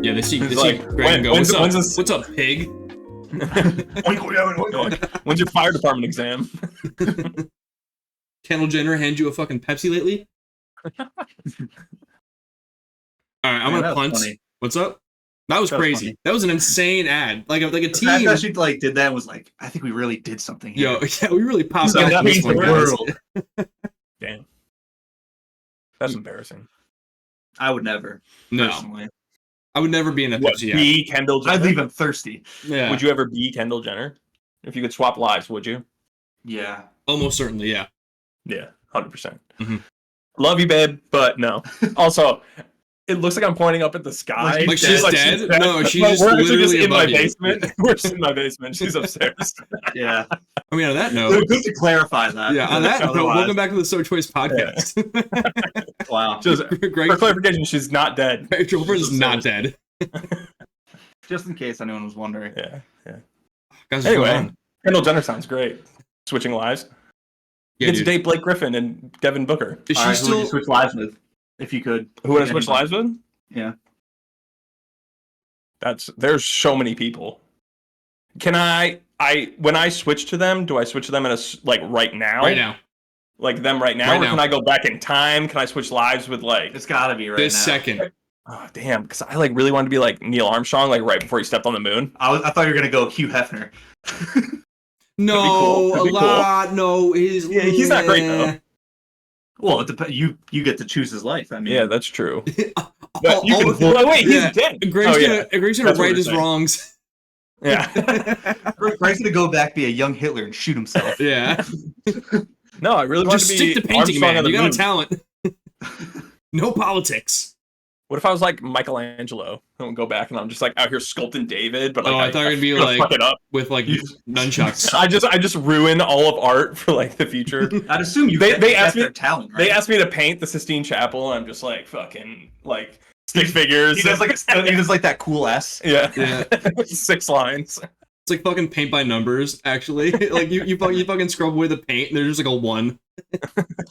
Yeah, they see like, Greg and go, when's what's up, pig? When's your fire department exam? Kendall Jenner hand you a fucking Pepsi lately? All right, I'm gonna punt. What's up? That was crazy. That was an insane ad. Like a team. The fact that she like did that and was like, I think we really did something here. Yo, yeah, we really popped So out that this means one, the guys. world. Damn. That's embarrassing. I would never. No. Personally. I would never be in a Pepsi ad. Be Kendall Jenner? I'd leave him thirsty. Yeah. Would you ever be Kendall Jenner? If you could swap lives, would you? Yeah. Almost certainly, yeah. Yeah, 100%. Mm-hmm. Love you, babe, but no. Also, it looks like I'm pointing up at the sky. Like she's dead? No, she's just we're actually just literally in my above you. basement. We're just in my basement. She's upstairs. Yeah. I mean, on that note. Good to clarify that. Yeah, on that note, welcome back to the sochoicepodcast. Yeah. Wow. Just for clarification, she's not dead. Greg is not dead. Just in case anyone was wondering. Yeah. Guys, anyway, Kendall Jenner sounds great. Switching lives. Yeah, you get to date Blake Griffin and Devin Booker. Is she still... Who would you switch lives with? If you could. Who would I switch lives with? Yeah. There's so many people. Can when I switch to them, do I switch to them right now? Right now. Like them right now? Can I go back in time? Can I switch lives with It's gotta be right this now. second. Oh damn, because I really wanted to be like Neil Armstrong, like right before he stepped on the moon. I thought you were gonna go Hugh Hefner. No, That'd be cool. No, he's not great though. Well, it depends. You get to choose his life. I mean, yeah, that's true. But he's dead. Greg's gonna right his wrongs. Yeah. Greg's gonna go back, be a young Hitler, and shoot himself. Yeah. No, I really want to be stick to painting, Armstrong man. You got moon. a talent. No politics. What if I was like Michelangelo and go back and I'm just like out here sculpting David, but like I thought it'd be like fuck it up with like nunchucks. I just ruin all of art for like the future. I'd assume they asked me their talent. Right? They asked me to paint the Sistine Chapel, and I'm just like fucking like stick figures. He does like that cool S. Yeah. 6 lines. It's like fucking paint by numbers. Actually, like you fucking scrub away the paint, and there's just like a 1.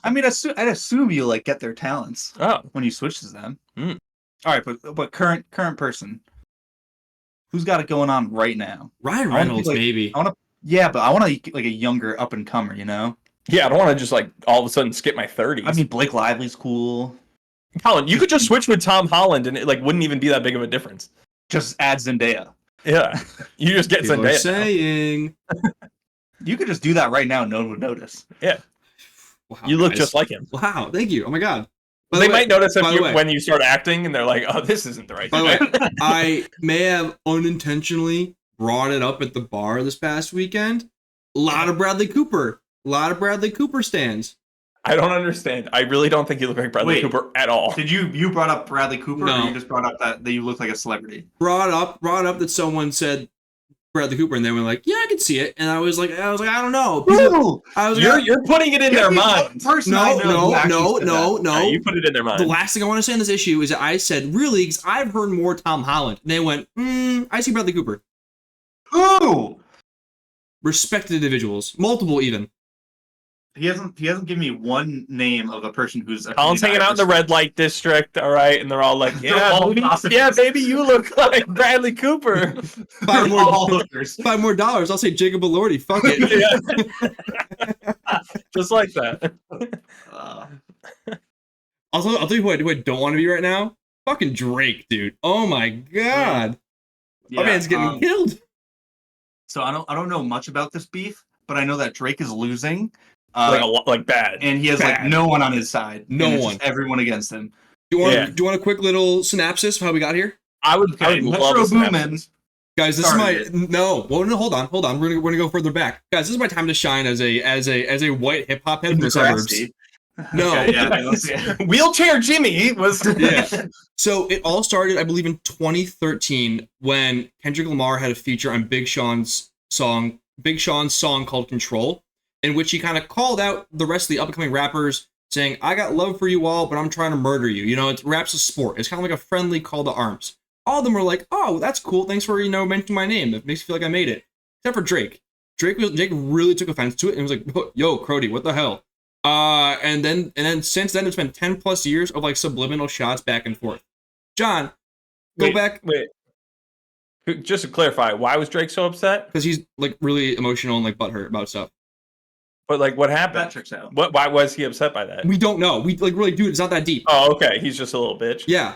I mean, I'd assume you like get their talents. Oh, when you switch to them. Mm. All right, but current person, who's got it going on right now? Ryan Reynolds, maybe. I want to like a younger up and comer, you know? Yeah, I don't want to just like all of a sudden skip my 30s. I mean, Blake Lively's cool. Colin, you could just switch with Tom Holland, and it like wouldn't even be that big of a difference. Just add Zendaya. Yeah, you just get People Zendaya. are saying you could just do that right now, and no one would notice. Yeah, wow, you look guys. just like him. Wow, thank you. Oh my god. They might notice when you start acting, and they're like, "Oh, this isn't the right." By the way, I may have unintentionally brought it up at the bar this past weekend. A lot of Bradley Cooper stands. I don't understand. I really don't think you look like Bradley Cooper at all. Did you brought up Bradley Cooper, No. or you just brought up that you look like a celebrity? Brought up that someone said Bradley Cooper, and they were like, "Yeah, I can see it." And I was like, I don't know. You're putting it in their mind. No. You put it in their mind. The last thing I want to say on this issue is that I said, really, because I've heard more Tom Holland. And they went, I see Bradley Cooper. Who? Respected individuals, multiple even. He hasn't given me one name of a person who's. Colin's hanging out in the red light district, all right, and they're all like, "Yeah, baby, you look like Bradley Cooper." $5 more dollars. I'll say Jacob Elordi. Fuck it. Yeah. Just like that. Also, I'll tell you who I don't want to be right now. Fucking Drake, dude. Oh my god, my man's getting killed. So I don't know much about this beef, but I know that Drake is losing. Like bad, and he has like no one on his side. No one, just everyone against him. Do you want a quick little synopsis of how we got here? I would love a synopsis. Guys, this is my hold on. We're gonna go further back, guys. This is my time to shine as a white hip hop head from the suburbs. No, Wheelchair Jimmy was. Yeah. So it all started, I believe, in 2013 when Kendrick Lamar had a feature on Big Sean's song called Control, in which he kind of called out the rest of the up-and-coming rappers, saying, "I got love for you all, but I'm trying to murder you." You know, rap's a sport. It's kind of like a friendly call to arms. All of them were like, "Oh, that's cool. Thanks for mentioning my name. It makes me feel like I made it." Except for Drake. Drake really took offense to it and was like, "Yo, Crody, what the hell?" And then since then, it's been 10 plus years of like subliminal shots back and forth. John, Go back. Wait. Just to clarify, why was Drake so upset? Because he's like really emotional and like butthurt about stuff. But like, what happened? That checks out. Why was he upset by that? We don't know. We like really, dude, it's not that deep. Oh, okay. He's just a little bitch. Yeah.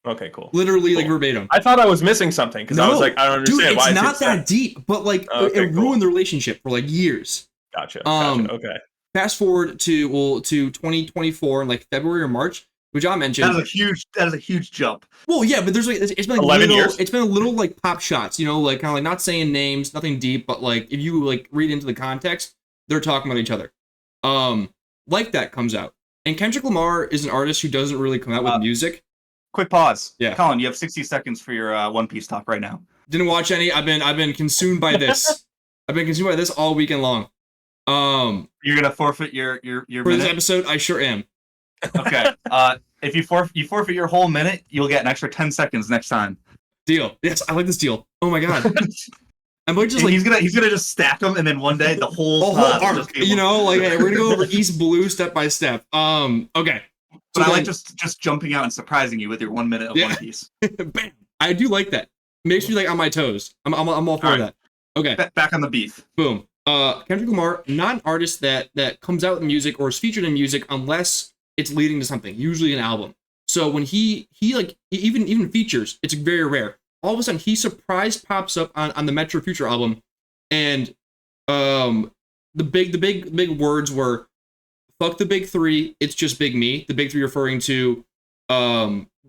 Okay, cool. Literally, Cool. like verbatim. I thought I was missing something because I was like, I don't understand dude, why. It's not that deep, but like it ruined the relationship for like years. Gotcha. Okay. Fast forward to 2024 in like February or March, which I mentioned. That is a huge jump. Well, yeah, but there's like it's been like 11 little, years. It's been a little like pop shots, you know, like kind of like not saying names, nothing deep, but like if you like read into the context, they're talking about each other. Like that comes out, and Kendrick Lamar is an artist who doesn't really come out with music. Quick pause. Yeah, Colin, you have 60 seconds for your One Piece talk right now. Didn't watch any. I've been consumed by this. I've been consumed by this all weekend long. You're gonna forfeit your for minute? this episode. I sure am. Okay. If you forfeit your whole minute, you'll get an extra 10 seconds next time. Deal. Yes, I like this deal. Oh my god. I might just like he's gonna just stack them, and then one day the whole arc. You know, like hey, we're gonna go over East Blue step by step. Okay. But I like just jumping out and surprising you with your 1 minute of One Piece. Bam. I do like that. Makes me like on my toes. I'm all for that. Okay. Back on the beef. Boom. Kendrick Lamar, not an artist that comes out with music or is featured in music unless it's leading to something, usually an album. So when he like even features, it's very rare. All of a sudden he surprise pops up on the Metro Future album, and the big words were fuck the big three, it's just big me. The big three referring to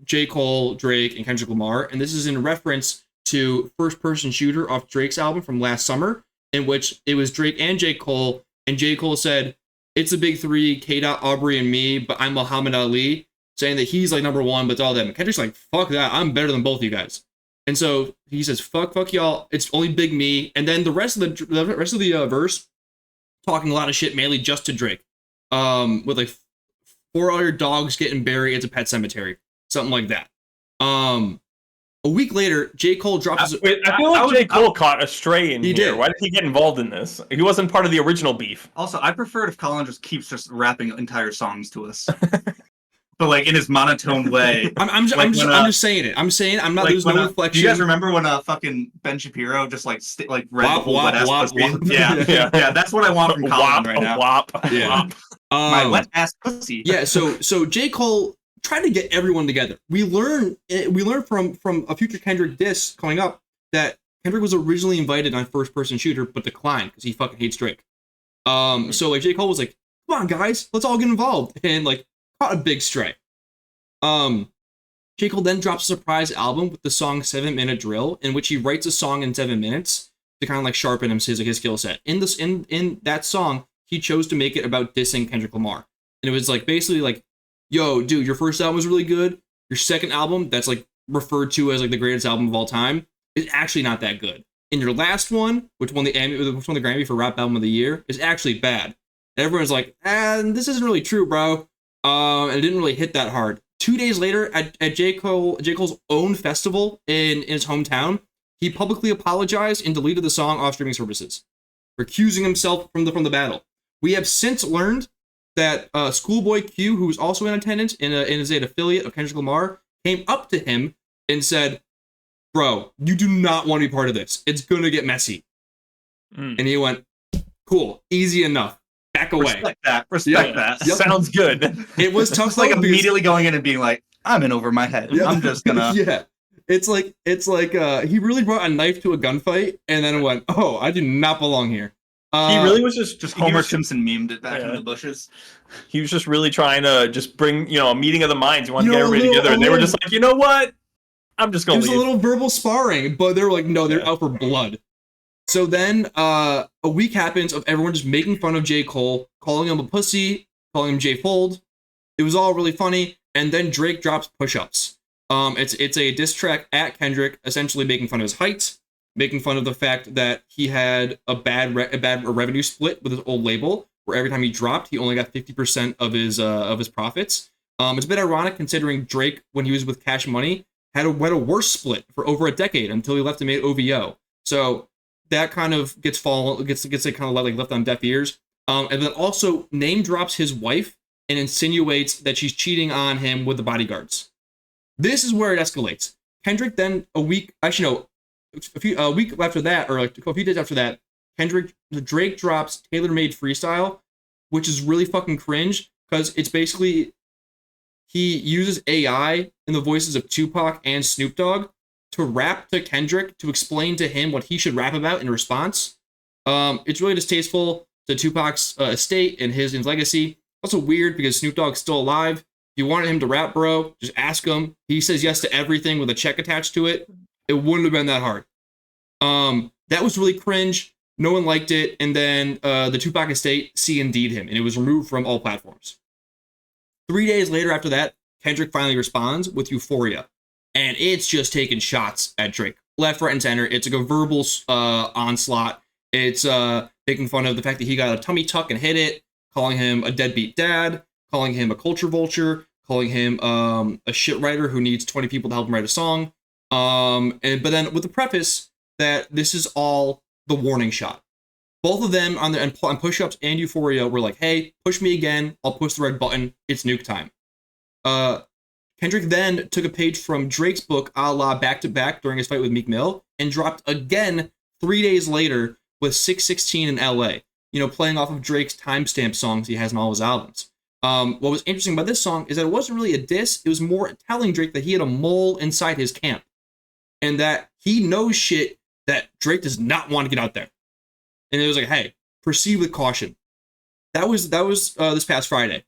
J. Cole, Drake, and Kendrick Lamar. And this is in reference to First Person Shooter off Drake's album from last summer, in which it was Drake and J. Cole, and J. Cole said, it's a big three, K-Dot, Aubrey, and me, but I'm Muhammad Ali, saying that he's like number one, but it's all them. And Kendrick's like, fuck that, I'm better than both of you guys. And so he says, fuck y'all, it's only big me. And then the rest of the verse, talking a lot of shit, mainly just to Drake. With like, for all your dogs getting buried, it's a pet cemetery. Something like that. A week later, J. Cole drops... I feel like J. Cole caught a stray in here. Did. Why did he get involved in this? He wasn't part of the original beef. Also, I prefer it if Colin just keeps just rapping entire songs to us. But like in his monotone way. I'm just saying it. I'm saying I'm not. Like there's no reflection. Do you guys remember when fucking Ben Shapiro just like read the whole wet ass pussy? Yeah. That's what I want from Colin right now. Yeah. My wet ass pussy. Yeah. So J. Cole tried to get everyone together. We learn from a future Kendrick diss coming up that Kendrick was originally invited on First Person Shooter but declined because he fucking hates Drake. So like J. Cole was like, come on guys, let's all get involved, and like caught a big stray. J. Cole then drops a surprise album with the song 7 Minute Drill, in which he writes a song in 7 minutes to kind of like sharpen his skill set. In that song, he chose to make it about dissing Kendrick Lamar. And it was like basically like, yo, dude, your first album was really good. Your second album, that's like referred to as like the greatest album of all time, is actually not that good. And your last one, which won the Grammy for Rap Album of the Year, is actually bad. And everyone's like, this isn't really true, bro. And it didn't really hit that hard. 2 days later, at J. Cole's own festival in his hometown, he publicly apologized and deleted the song off streaming services, recusing himself from the battle. We have since learned that Schoolboy Q, who was also in attendance and is an affiliate of Kendrick Lamar, came up to him and said, bro, you do not want to be part of this. It's going to get messy. And he went, cool, easy enough. Back away. Respect that. Yep. Sounds good. It was tough. It's like immediately going in and being like, I'm in over my head. Yep. I'm just gonna. Yeah. It's like he really brought a knife to a gunfight and then went, oh, I do not belong here. He really was just Homer Simpson memed it back in the bushes. He was just really trying to just bring, a meeting of the minds. He wanted to get everybody together, and they were just like, you know what? I'm just going to leave. It was a little verbal sparring, but they were like, no, they're out for blood. So then a week happens of everyone just making fun of J. Cole, calling him a pussy, calling him J. Fold. It was all really funny. And then Drake drops Push-Ups. It's a diss track at Kendrick, essentially making fun of his height, making fun of the fact that he had a bad revenue split with his old label, where every time he dropped, he only got 50% of his profits. It's a bit ironic considering Drake, when he was with Cash Money, had a worse split for over a decade until he left and made OVO. So that kind of gets kind of like left on deaf ears. And then also name drops his wife and insinuates that she's cheating on him with the bodyguards. This is where it escalates. Kendrick then a week after that, or like a few days after that, Drake drops Tailor Made Freestyle, which is really fucking cringe because it's basically he uses AI in the voices of Tupac and Snoop Dogg to rap to Kendrick to explain to him what he should rap about in response. It's really distasteful to Tupac's estate and his legacy. Also weird because Snoop Dogg's still alive. If you wanted him to rap, bro, just ask him. He says yes to everything with a check attached to it. It wouldn't have been that hard. That was really cringe. No one liked it. And then the Tupac estate C&D'd him, and it was removed from all platforms. 3 days later after that, Kendrick finally responds with Euphoria. And it's just taking shots at Drake. Left, right, and center. It's like a verbal onslaught. It's making fun of the fact that he got a tummy tuck and hit it, calling him a deadbeat dad, calling him a culture vulture, calling him a shit writer who needs 20 people to help him write a song. But then with the preface that this is all the warning shot. Both of them on Push-Ups and Euphoria were like, hey, push me again. I'll push the red button. It's nuke time. Kendrick then took a page from Drake's book, a la Back to Back, during his fight with Meek Mill, and dropped again 3 days later with 616 in LA, playing off of Drake's timestamp songs he has in all his albums. What was interesting about this song is that it wasn't really a diss, it was more telling Drake that he had a mole inside his camp, and that he knows shit that Drake does not want to get out there. And it was like, hey, proceed with caution. That was this past Friday.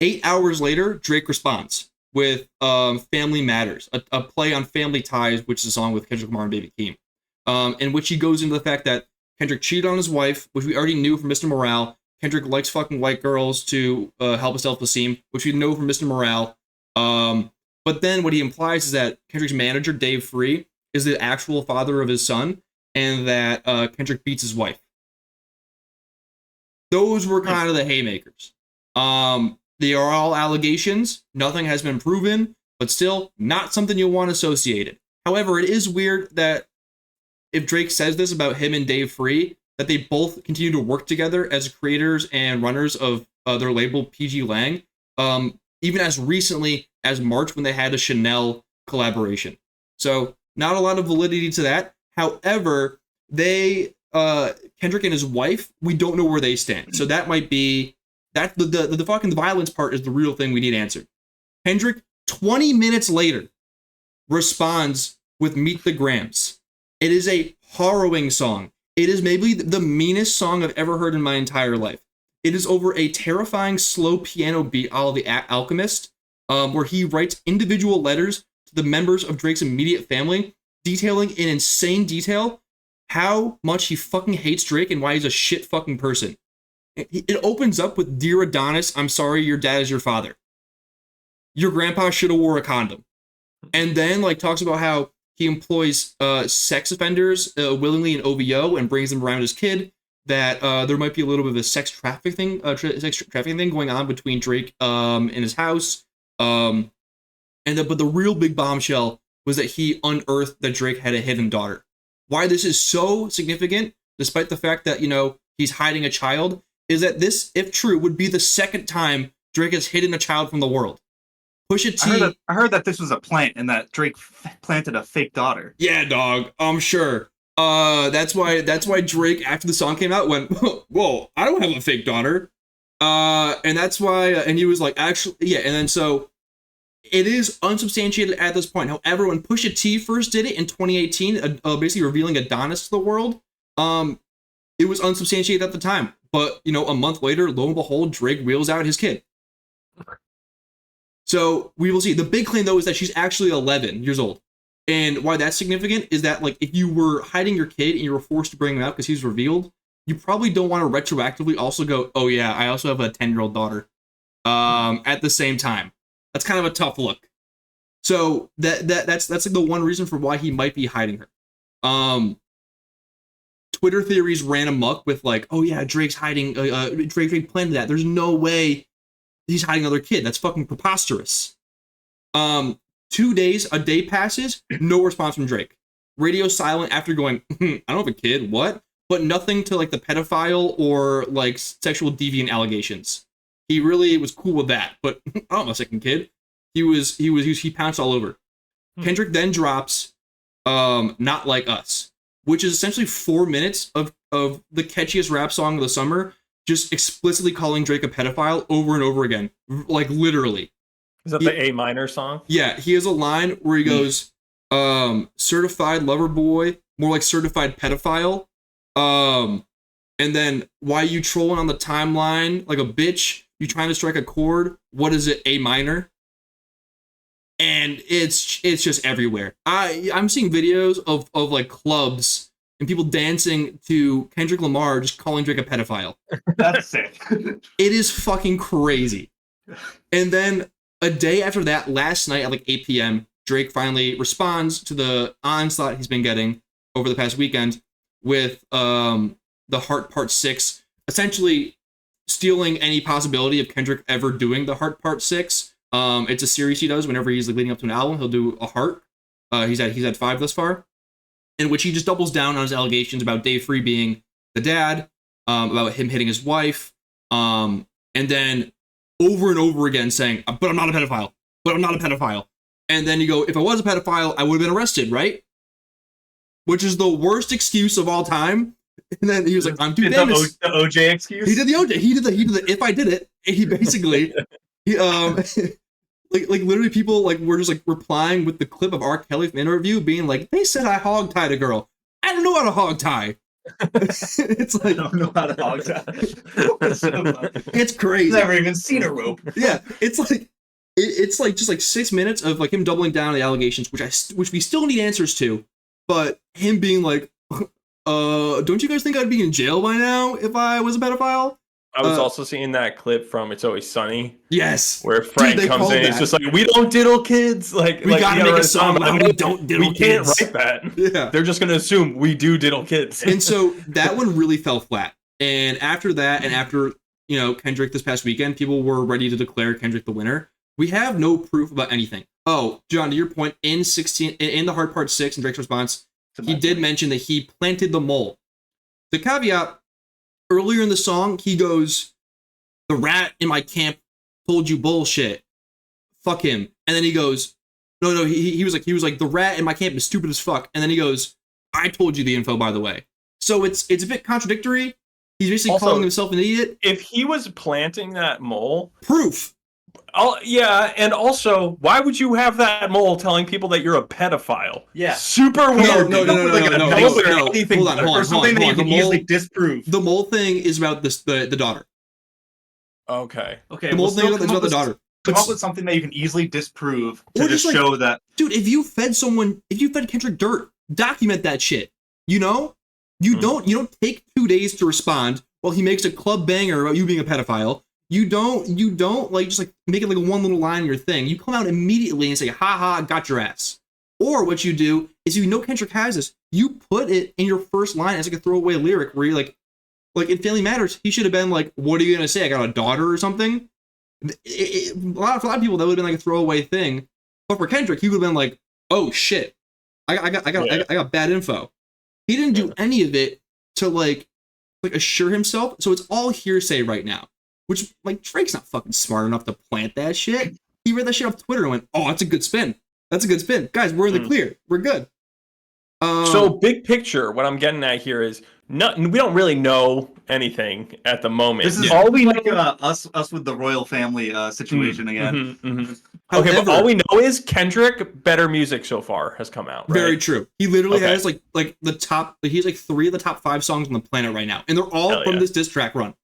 8 hours later, Drake responds with Family Matters, a play on family ties, which is a song with Kendrick Lamar and Baby Keem, in which he goes into the fact that Kendrick cheated on his wife, which we already knew from Mr. Morale. Kendrick likes fucking white girls to help his self-esteem, which we know from Mr. Morale. But then what he implies is that Kendrick's manager, Dave Free, is the actual father of his son, and that Kendrick beats his wife. Those were kind of the haymakers. They are all allegations. Nothing has been proven, but still not something you'll want associated. However, it is weird that if Drake says this about him and Dave Free, that they both continue to work together as creators and runners of their label PG Lang, even as recently as March when they had a Chanel collaboration. So not a lot of validity to that. However, Kendrick and his wife, we don't know where they stand. So that might be the fucking violence part is the real thing we need answered. Kendrick, 20 minutes later, responds with Meet the Grams. It is a harrowing song. It is maybe the meanest song I've ever heard in my entire life. It is over a terrifying slow piano beat all The Alchemist, where he writes individual letters to the members of Drake's immediate family, detailing in insane detail how much he fucking hates Drake and why he's a shit fucking person. It opens up with, Dear Adonis, I'm sorry your dad is your father. Your grandpa should have wore a condom. And then talks about how he employs sex offenders willingly in OVO and brings them around his kid, that there might be a little bit of a sex trafficking thing going on between Drake and his house. But the real big bombshell was that he unearthed that Drake had a hidden daughter. Why this is so significant, despite the fact that, he's hiding a child, is that this, if true, would be the second time Drake has hidden a child from the world. Pusha T. I heard that this was a plant and that Drake planted a fake daughter. Yeah, dog. I'm sure. That's why Drake, after the song came out, went, whoa, I don't have a fake daughter. And that's why, and he was like, actually, yeah. And then so it is unsubstantiated at this point. However, when Pusha T first did it in 2018, basically revealing Adonis to the world, it was unsubstantiated at the time. But, a month later, lo and behold, Drake wheels out his kid. So we will see. The big claim, though, is that she's actually 11 years old. And why that's significant is that, if you were hiding your kid and you were forced to bring him out because he's revealed, you probably don't want to retroactively also go, oh, yeah, I also have a 10-year-old daughter at the same time. That's kind of a tough look. So that's the one reason for why he might be hiding her. Twitter theories ran amok with oh yeah, Drake's hiding. Drake planned that. There's no way he's hiding another kid. That's fucking preposterous. 2 days, a day passes, no response from Drake. Radio silent after going, I don't have a kid. What? But nothing to the pedophile or sexual deviant allegations. He really was cool with that. But I don't have a second kid. He pounced all over. Kendrick then drops Not Like Us, which is essentially 4 minutes of the catchiest rap song of the summer, just explicitly calling Drake a pedophile over and over again. Like, literally. Is that the A minor song? Yeah, he has a line where he goes, certified lover boy, more like certified pedophile. And then, why you trolling on the timeline like a bitch? You trying to strike a chord? What is it, A minor? And it's just everywhere. I'm seeing videos of like clubs and people dancing to Kendrick Lamar just calling Drake a pedophile. That's sick. It is fucking crazy. And then a day after that, last night at like 8 p.m., Drake finally responds to the onslaught he's been getting over the past weekend with the Heart Part 6, essentially stealing any possibility of Kendrick ever doing the Heart Part 6. It's a series he does whenever he's like leading up to an album. He'll do a heart. He's had 5 thus far, in which he just doubles down on his allegations about Dave Free being the dad, about him hitting his wife, and then over and over again saying, "But I'm not a pedophile. But I'm not a pedophile." And then you go, "If I was a pedophile, I would have been arrested, right?" Which is the worst excuse of all time. And then he was like, "I'm too famous." The OJ excuse. He did the OJ. He did the if I did it. He basically like literally people like were just like replying with the clip of R. Kelly from interview being like, "They said I hog tied a girl. I don't know how to hog tie." It's like, I don't know how to hog tie. it's crazy. Never even seen a rope. Yeah, it's like it's like just like 6 minutes of like him doubling down on the allegations, which we still need answers to, but him being like, don't you guys think I'd be in jail by now if I was a pedophile? I was also seeing that clip from It's Always Sunny. Yes. Where Frank comes in, he's just like, "We don't diddle kids." Like, we gotta make a song about we don't diddle kids. We can't write that. Yeah. They're just gonna assume we do diddle kids. And so that one really fell flat. And after that, and after, Kendrick this past weekend, people were ready to declare Kendrick the winner. We have no proof about anything. Oh, John, to your point, in the Hard Part 6, in Drake's response, he did mention that he planted the mole. The caveat, earlier in the song, he goes, "The rat in my camp told you bullshit. Fuck him." And then he goes, no, he was like, "The rat in my camp is stupid as fuck." And then he goes, "I told you the info, by the way." So it's a bit contradictory. He's basically also calling himself an idiot. If he was planting that mole, proof. Yeah, and also, why would you have that mole telling people that you're a pedophile? Yeah, super weird. No. Hold on. Something that you can easily disprove. The mole thing is about the daughter. Okay. The mole thing is about the daughter. Come up with something that you can easily disprove to just show that. Dude, if you fed Kendrick dirt, document that shit. You don't take 2 days to respond while he makes a club banger about you being a pedophile. You don't like just like make it like one little line in your thing. You come out immediately and say, "Ha ha, got your ass." Or what you do is, Kendrick has this, you put it in your first line as like a throwaway lyric where you're like in Family Matters, he should have been like, "What are you gonna say? I got a daughter or something." For a lot of people, that would have been like a throwaway thing. But for Kendrick, he would have been like, "Oh shit, I got bad info." He didn't do any of it to like assure himself. So it's all hearsay right now. Which, like, Drake's not fucking smart enough to plant that shit. He read that shit off Twitter and went, "Oh, that's a good spin. That's a good spin. Guys, we're in the clear. We're good." So, big picture, what I'm getting at here is, we don't really know anything at the moment. This is all we like us with the royal family situation again. Okay, but all we know is Kendrick, better music so far has come out, right? Very true. He literally has, like the top... He's, like, 3 of the top 5 songs on the planet right now. And they're all from this diss track run.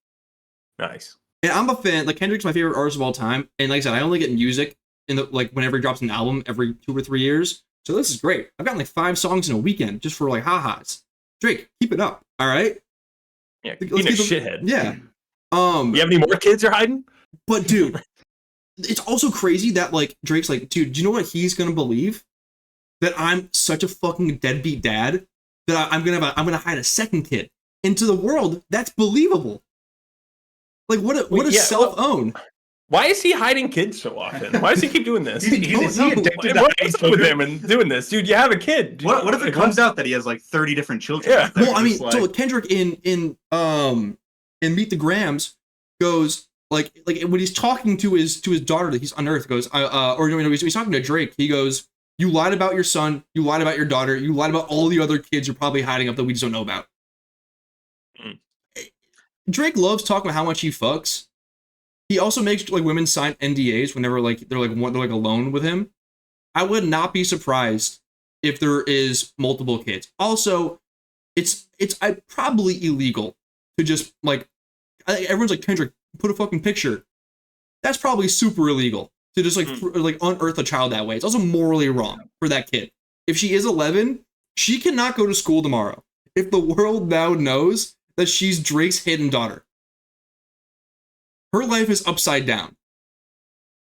Nice. And I'm a fan. Like, Kendrick's my favorite artist of all time. And like I said, I only get music whenever he drops an album every 2 or 3 years. So this is great. I've gotten like 5 songs in a weekend just for like ha-has. Drake, keep it up. All right. Yeah, being a shithead. Yeah. You have any more kids you're hiding? But dude, it's also crazy that like Drake's like, "Dude, do you know what he's gonna believe? That I'm such a fucking deadbeat dad that I'm gonna hide a second kid." And to the world, that's believable. Like, what a self-own. Why is he hiding kids so often? Why does he keep doing this? Is he addicted to what's up with him and doing this? Dude, you have a kid. What if it comes out that he has like 30 different children? Yeah. Well, I mean, so Kendrick in Meet the Grams goes like when he's talking to his daughter that he's unearthed, goes, he's talking to Drake, he goes, You lied about your son. You lied about your daughter. You lied about all the other kids you're probably hiding up that we just don't know about. Mm. Drake loves talking about how much he fucks. He also makes like women sign NDAs whenever like they're alone with him. I would not be surprised if there is multiple kids. Also, it's probably illegal to just like everyone's like, Kendrick, put a fucking picture. That's probably super illegal to just like unearth a child that way. It's also morally wrong for that kid. If she is 11, she cannot go to school tomorrow. If the world now knows that she's Drake's hidden daughter, her life is upside down.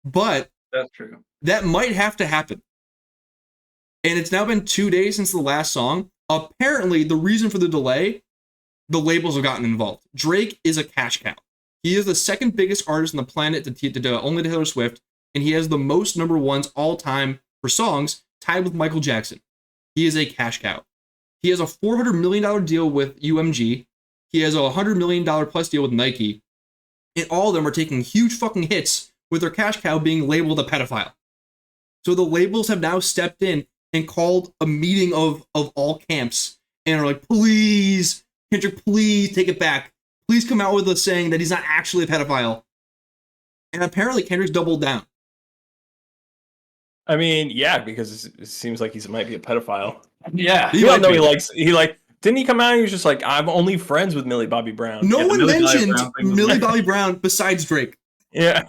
But that's true. That might have to happen. And it's now been 2 days since the last song. Apparently, the reason for the delay, the labels have gotten involved. Drake is a cash cow. He is the second biggest artist on the planet to only to Taylor Swift, and he has the most number ones all time for songs, tied with Michael Jackson. He is a cash cow. He has a $400 million deal with UMG. He has a $100 million plus deal with Nike. And all of them are taking huge fucking hits with their cash cow being labeled a pedophile. So the labels have now stepped in and called a meeting of all camps and are like, please, Kendrick, please take it back. Please come out with us saying that he's not actually a pedophile. And apparently Kendrick's doubled down. I mean, yeah, because it seems like he might be a pedophile. Yeah. Even though didn't he come out and he was just like, I'm only friends with Millie Bobby Brown. No one mentioned Millie Bobby Brown besides Drake. Yeah.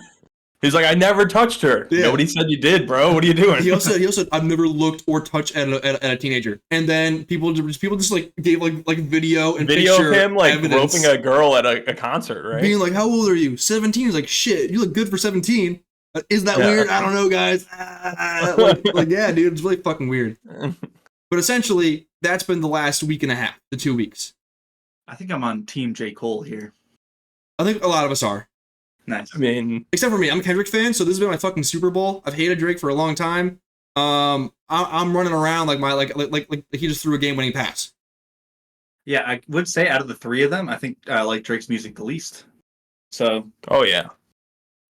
He's like, I never touched her. Yeah. Nobody said you did, bro. What are you doing? He also said, I've never looked or touched at a teenager. And then people just like gave like video and picture of him like evidence, groping a girl at a concert, right? Being like, how old are you? 17. He's like, shit, you look good for 17. Is that weird? I don't know, guys. Like, yeah, dude, it's really fucking weird. But essentially, that's been the last week and a half, the 2 weeks. I think I'm on Team J. Cole here. I think a lot of us are. Nice. I mean, except for me, I'm a Kendrick fan, so this has been my fucking Super Bowl. I've hated Drake for a long time. I'm running around like like he just threw a game-winning pass. Yeah, I would say out of the three of them, I think I like Drake's music the least. So. Oh yeah.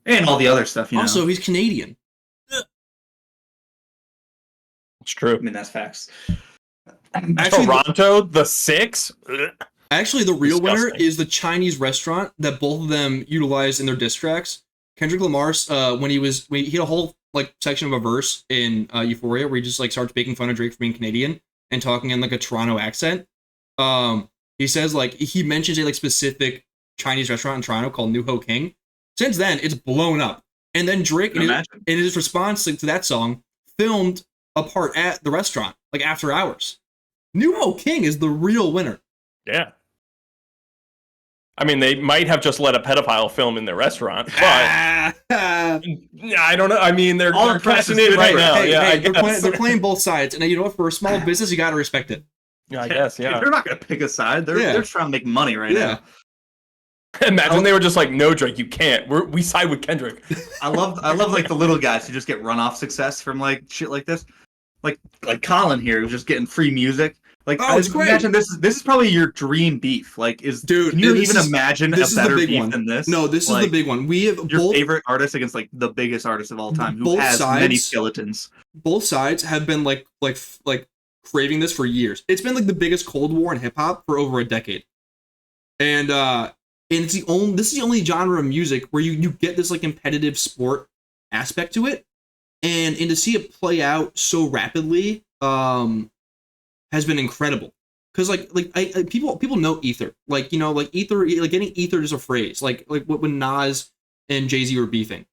And all the other stuff, you know. Also, he's Canadian. It's true. I mean, that's facts. Actually, Toronto, the 6. Actually, the real winner is the Chinese restaurant that both of them utilized in their diss tracks. Kendrick Lamar, when he had a whole like section of a verse in Euphoria where he just like starts making fun of Drake for being Canadian and talking in like a Toronto accent. He says like he mentions a like specific Chinese restaurant in Toronto called New Ho King. Since then, it's blown up. And then Drake, in his response to that song, filmed a part at the restaurant like after hours. New Ho King is the real winner. Yeah. I mean, they might have just let a pedophile film in their restaurant, but I don't know. I mean, they're cashing in right now. They're playing both sides, and you know what? For a small business, you got to respect it. Yeah, I guess. Yeah, they're not going to pick a side. They're trying to make money right now. Imagine they were just like, no, Drake, you can't. We side with Kendrick. I love like the little guys who just get runoff success from like shit like this, like Colin here who's just getting free music. Like, it's great. Imagine this is probably your dream beef. Like, can you even imagine a better beef than this? No, this is the big one. We have your favorite artist against like the biggest artist of all time, who has many skeletons. Both sides have been like craving this for years. It's been like the biggest Cold War in hip hop for over a decade, and this is the only genre of music where you get this like competitive sport aspect to it, and to see it play out so rapidly, has been incredible. Because people know Ether, like, you know, like Ether, like getting Ether is a phrase, like when Nas and Jay-Z were beefing.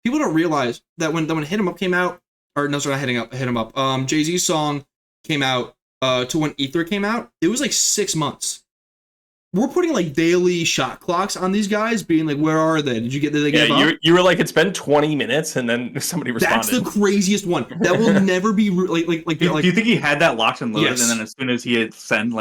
People don't realize that when Hit 'Em Up came out, or no, sorry, not Hit 'Em Up. Jay-Z's song came out to when Ether came out, it was like 6 months. We're putting like daily shot clocks on these guys, being like, "Where are they? Did you get? Did they give up?" You were like, "It's been 20 minutes," and then somebody responded. That's the craziest one. That will never be like. Do you think he had that locked and loaded, yes, and then as soon as he had just send?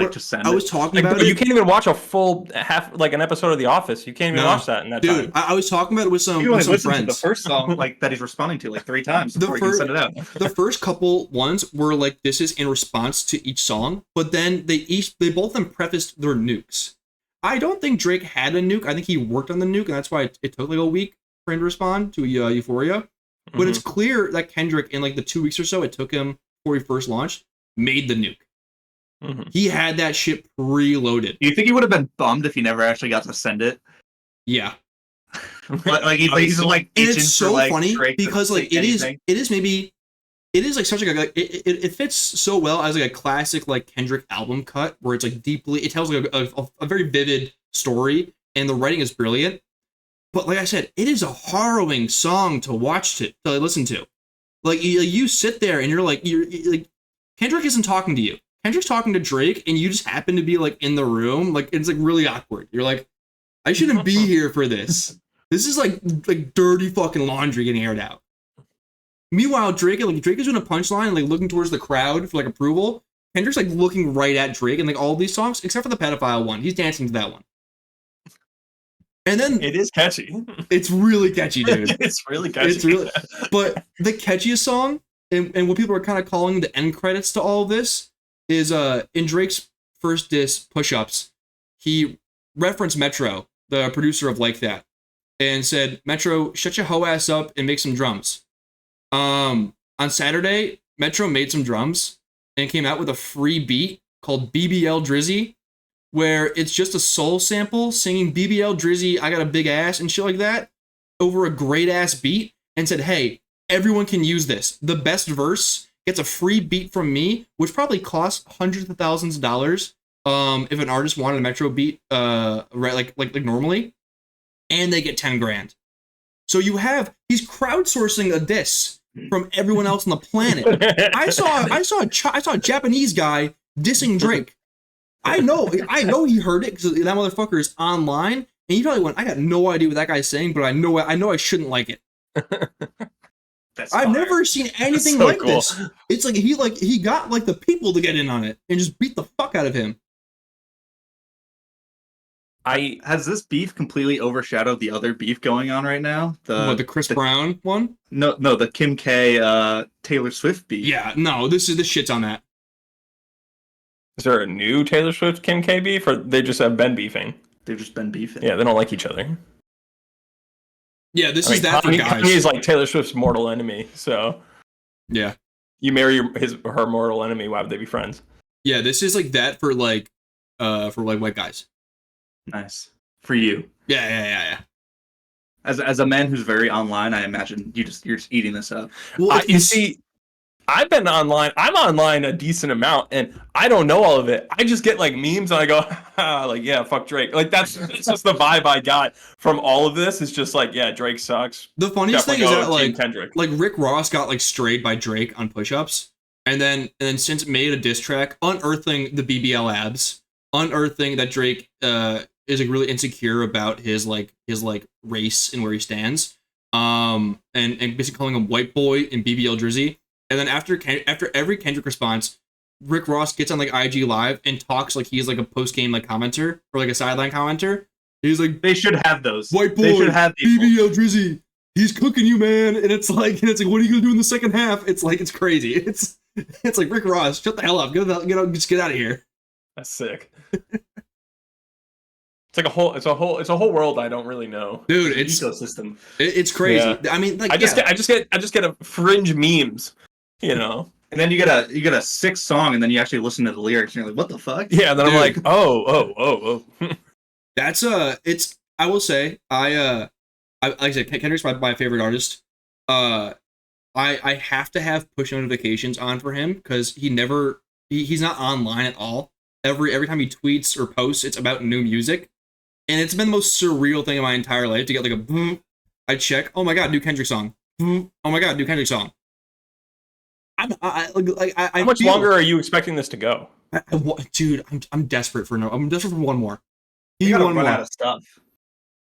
I was talking about it. You can't even watch a full an episode of The Office. You can't even watch that in that time. I was talking about it with some friends. To the first song that he's responding to like 3 times before he can send it out. The first couple ones were like, "This is in response to each song," but then they both of them prefaced their nukes. I don't think Drake had a nuke. I think he worked on the nuke, and that's why it took like a week for him to respond to Euphoria. But it's clear that Kendrick, in like the 2 weeks or so it took him before he first launched, made the nuke. He had that shit preloaded. Do you think he would have been bummed if he never actually got to send it? Yeah. Like he's like, and it's so for, like, funny Drake because like it is like such like it fits so well as like a classic like Kendrick album cut where it's like deeply, it tells like a very vivid story and the writing is brilliant. But like I said, it is a harrowing song to listen to. Like you sit there and you're like Kendrick isn't talking to you. Kendrick's talking to Drake, and you just happen to be like in the room. Like it's like really awkward. You're like, I shouldn't be here for this. This is like dirty fucking laundry getting aired out. Meanwhile, Drake is doing a punchline and like looking towards the crowd for like approval. Kendrick's like looking right at Drake and like all these songs, except for the pedophile one. He's dancing to that one. And then it is catchy. It's really catchy, dude. It's really catchy. But the catchiest song, and what people are kind of calling the end credits to all of this, is in Drake's first diss, Push-Ups, he referenced Metro, the producer of Like That, and said, Metro, shut your hoe ass up and make some drums. On Saturday, Metro made some drums and came out with a free beat called BBL Drizzy, where it's just a soul sample singing BBL Drizzy, I got a big ass and shit like that, over a great ass beat, and said, hey, everyone can use this. The best verse gets a free beat from me, which probably costs hundreds of thousands of dollars if an artist wanted a Metro beat like normally, and they get 10 grand. So he's crowdsourcing a diss from everyone else on the planet. I saw a Japanese guy dissing Drake. I know he heard it because that motherfucker is online, and he probably went, I got no idea what that guy's saying, but I know I shouldn't like it. I've never seen anything like this. It's like he got like the people to get in on it and just beat the fuck out of him. Has this beef completely overshadowed the other beef going on right now? The Chris Brown one? No, the Kim K Taylor Swift beef. Yeah, no, this shit's on that. Is there a new Taylor Swift Kim K beef, or they just have been beefing? They've just been beefing. Yeah, they don't like each other. Yeah, this is that for guys. He's like Taylor Swift's mortal enemy, so yeah, you marry her mortal enemy. Why would they be friends? Yeah, this is like that for like white guys. Nice for you. Yeah. As a man who's very online, I imagine you're just eating this up. Well, you see, I've been online. I'm online a decent amount, and I don't know all of it. I just get like memes, and I go, like, yeah, fuck Drake. Like that's just the vibe I got from all of this. It's just like, yeah, Drake sucks. The funniest thing is that like Kendrick. Like Rick Ross got like strayed by Drake on Push-Ups, and then since made a diss track unearthing the BBL abs, unearthing that Drake is like really insecure about his race and where he stands, and basically calling him white boy and BBL Drizzy. And then after every Kendrick response, Rick Ross gets on like IG Live and talks like he's like a post game like commenter or like a sideline commenter. He's like, they should have those. White boy, they should have BBL Drizzy. He's cooking you, man. And it's like, what are you gonna do in the second half? It's like, it's crazy. It's like, Rick Ross, shut the hell up. Just get out of here. That's sick. It's a whole world I don't really know. Dude, it's ecosystem. It's crazy. Yeah. I mean, like I just get a fringe memes, you know. And then you get a sick song, and then you actually listen to the lyrics, and you're like, "What the fuck?" Yeah. And then I'm like, oh. That's it's. I will say, I like I said, Kendrick's my favorite artist. I have to have push notifications on for him because he's not online at all. Every time he tweets or posts, it's about new music. And it's been the most surreal thing in my entire life to get like a boom. I check. Oh my god, new Kendrick song. Boom. Oh my god, new Kendrick song. How much longer are you expecting this to go? Dude, I'm desperate for one more. You gotta run out of stuff.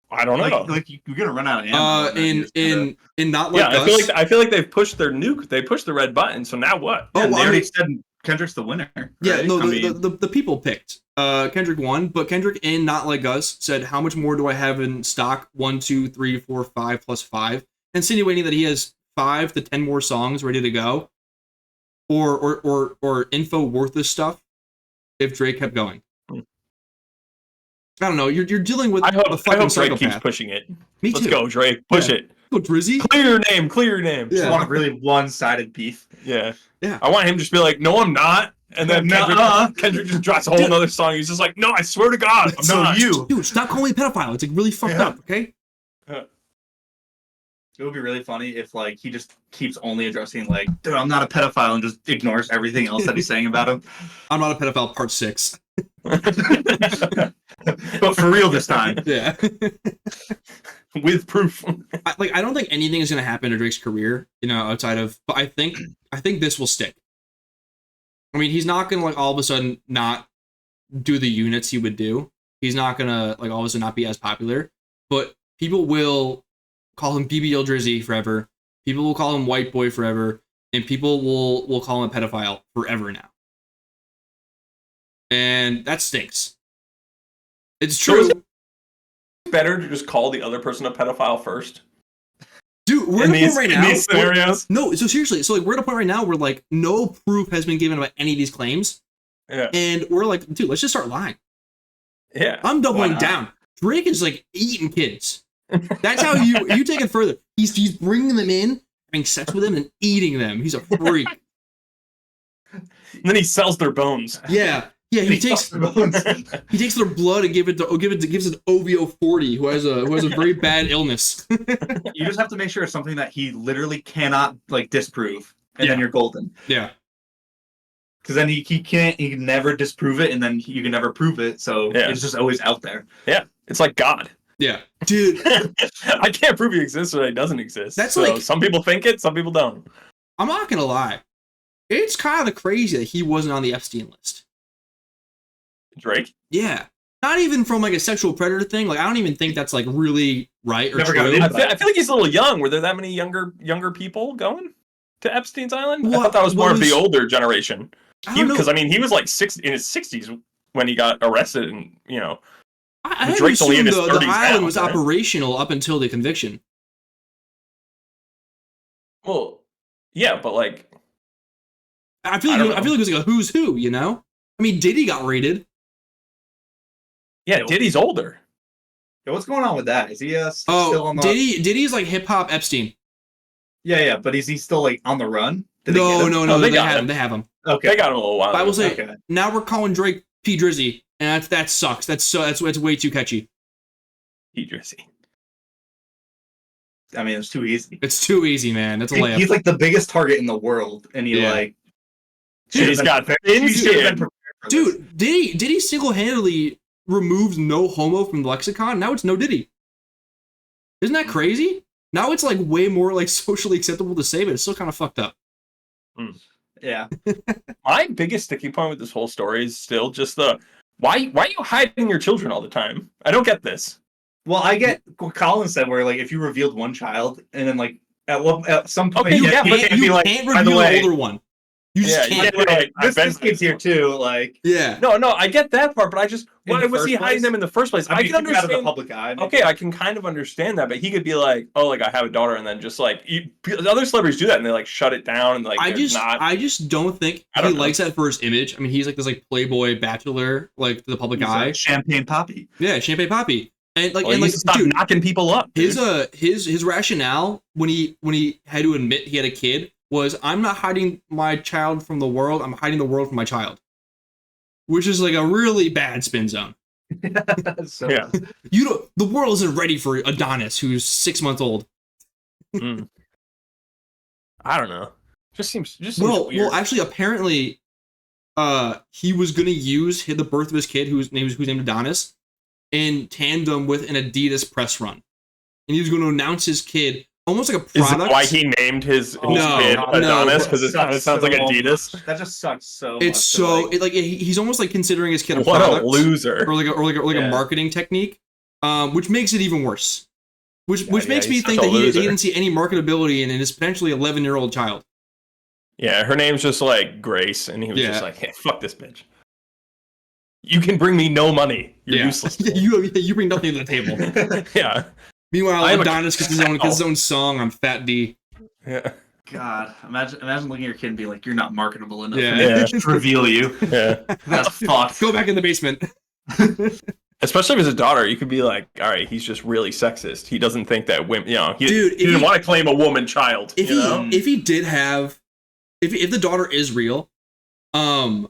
I don't know. Like you're gonna run out of ammo. In not like yeah, us. I feel like they've pushed their nuke. They pushed the red button. So now what? Yeah, they already said Kendrick's the winner. Right? Yeah, no, the people picked. Kendrick won, but Kendrick in Not Like Us said, how much more do I have in stock? 1, 2, 3, 4, 5 plus 5, insinuating that he has 5 to 10 more songs ready to go, or info worthless stuff if Drake kept going. I don't know. You're dealing with I hope a fucking Drake psychopath. keeps pushing it. Me too. Let's go, Drake. Push it. Go Drizzy. Clear your name. Just want a really one-sided beef. Yeah. Yeah. I want him to just be like, no, I'm not. And then Kendrick just drops a whole other song. He's just like, no, I swear to God, I'm So not. you. Dude, stop calling me a pedophile. It's like really fucked up, okay? It would be really funny if like he just keeps only addressing like, dude, I'm not a pedophile, and just ignores everything else that he's saying about him. I'm not a pedophile, part 6. But for real this time. Yeah. With proof. I don't think anything is going to happen to Drake's career, outside of, but I think this will stick. I mean, he's not going to like all of a sudden not do the units he would do. He's not going to like all of a sudden not be as popular, but people will call him BBL Drizzy forever. People will call him white boy forever, and people will call him a pedophile forever now. And that stinks. It's true. So is it better to just call the other person a pedophile first? Dude, we're at a point right now. In these scenarios? No, so seriously, we're at a point right now where like no proof has been given about any of these claims. Yeah. And we're like, dude, let's just start lying. Yeah. I'm doubling down. Drake is like eating kids. That's how you take it further. He's bringing them in, having sex with them, and eating them. He's a freak. And then he sells their bones. Yeah. He takes their blood and gives it OVO 40, who has a very bad illness. You just have to make sure it's something that he literally cannot like disprove, and then you're golden. Yeah. Because then he can never disprove it, and then you can never prove it. So it's just always out there. Yeah, it's like God. Yeah, dude. I can't prove he exists or he doesn't exist. That's so like, some people think it, some people don't. I'm not gonna lie. It's kind of crazy that he wasn't on the Epstein list. Drake? Yeah. Not even from like a sexual predator thing. Like I don't even think that's like really right or Never true. got I feel like he's a little young. Were there that many younger people going to Epstein's Island? Well, I thought that was more of the older generation. Because I mean, he was like in his 60s when he got arrested, and I Drake's only in his 30s. The island now, was right? operational up until the conviction. Well, yeah, but like, I feel like it was like a who's who. I mean, Diddy got raided. Yeah, Diddy's older. Yeah, what's going on with that? Is he still on the... Diddy's like hip hop Epstein. Yeah, but is he still like on the run? No, they have him. Okay, they got him a little while. But I will say, now we're calling Drake P Drizzy, and that sucks. That's way too catchy. P Drizzy. I mean, it's too easy. It's too easy, man. That's a layup. He's like the biggest target in the world, and he's got dude. Diddy single-handedly removed no homo from the lexicon. Now it's no Diddy. Isn't that crazy? Now it's like way more like socially acceptable to say, but it's still kind of fucked up. Yeah. My biggest sticking point with this whole story is still just why are you hiding your children all the time? I don't get this. Well, I get what Colin said, where like if you revealed one child and then like at some point you can't reveal the older one. You just can't. This kid's here too. Like, no, I get that part, but I just why was he hiding them in the first place? I can understand out of the public eye. Maybe. Okay, I can kind of understand that, but he could be like, oh, like I have a daughter, and then just like other celebrities do that, and they like shut it down, and like I just don't think he likes that for his image. I mean, he's like this like playboy bachelor, like to the public eye, champagne poppy. Yeah, champagne poppy. And like, stop knocking people up. Dude. His rationale when he had to admit he had a kid was, I'm not hiding my child from the world. I'm hiding the world from my child, which is like a really bad spin zone. Yeah, the world isn't ready for Adonis, who's 6 months old. I don't know. Just seems weird. Well, actually, apparently, he was gonna use the birth of his kid, who's named Adonis, in tandem with an Adidas press run, and he was going to announce his kid almost like a product. Is it why he named his kid Adonis? Because it kind of sounds like Adidas. That just sucks so. It's much. He's almost like considering his kid a what product, a loser, or like a marketing technique, which makes it even worse. Which makes me think that he didn't see any marketability in his potentially 11-year-old child. Yeah, her name's just like Grace, and he was just like, hey, fuck this bitch. You can bring me no money. You're useless. you bring nothing to the table. Yeah. Meanwhile, Adonis gets his own song on Fat D. Yeah. God, imagine looking at your kid and be like, "You're not marketable enough to reveal you." Yeah. That's fucked. Go back in the basement. Especially if it's a daughter, you could be like, all right, he's just really sexist. He doesn't think that women, he didn't want to claim a woman child. If he did have, if the daughter is real, when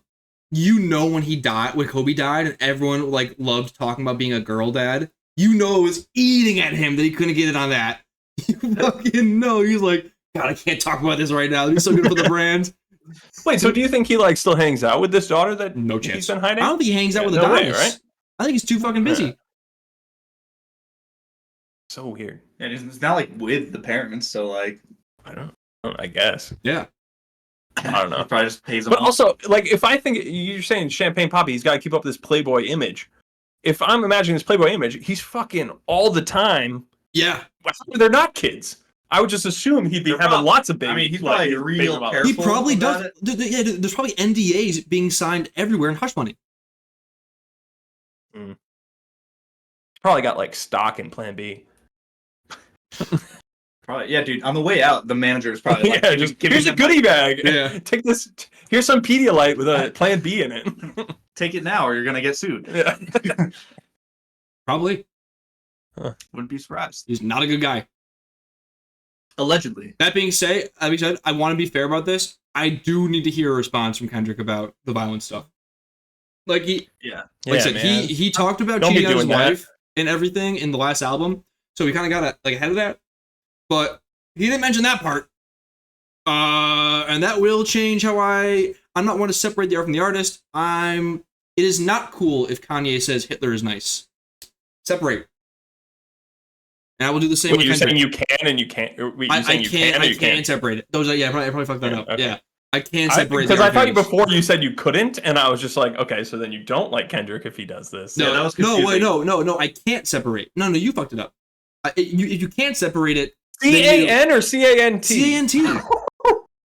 he died, when Kobe died, and everyone like loved talking about being a girl dad, it was eating at him that he couldn't get it on that. You fucking know. He's like, God, I can't talk about this right now. It'd be so good for the brand. Wait, so do you think he like still hangs out with this daughter that no chance he's been hiding? I don't think he hangs out with the daughters. Right? I think he's too fucking busy. Yeah. So weird. And it's not like with the parents, so like I guess. Yeah. I don't know. Probably just pays him But off. also, like, if I think you're saying Champagne Poppy, he's got to keep up this Playboy image. If I'm imagining this Playboy image, he's fucking all the time. Yeah. They're not kids. I would just assume he'd be having lots of babies. I mean, he's probably real careful. He probably does. Yeah, there's probably NDAs being signed everywhere in hush money. Probably got like stock in Plan B. Probably, yeah, dude. On the way out, the manager is probably like, here's a goodie bag. Yeah, take this. Here's some Pedialyte with a Plan B in it. Take it now, or you're gonna get sued. Yeah, probably. Wouldn't be surprised. He's not a good guy. Allegedly. That being said, I want to be fair about this. I do need to hear a response from Kendrick about the violent stuff. Like he talked about cheating on his wife and everything in the last album, so we kind of got ahead of that. But he didn't mention that part, and that will change how I'm not one to separate the art from the artist. It is not cool if Kanye says Hitler is nice. Separate. And I will do the same with Kendrick. Saying you can and you can't? I can't separate it. Those are, I probably fucked that up. Okay. Yeah. I can't separate because I thought before you said you couldn't, and I was just like, okay, so then you don't like Kendrick if he does this. No, that was confusing. No, I can't separate. No, you fucked it up. If you can't separate it, C-A-N or C-A-N-T? C-A-N-T.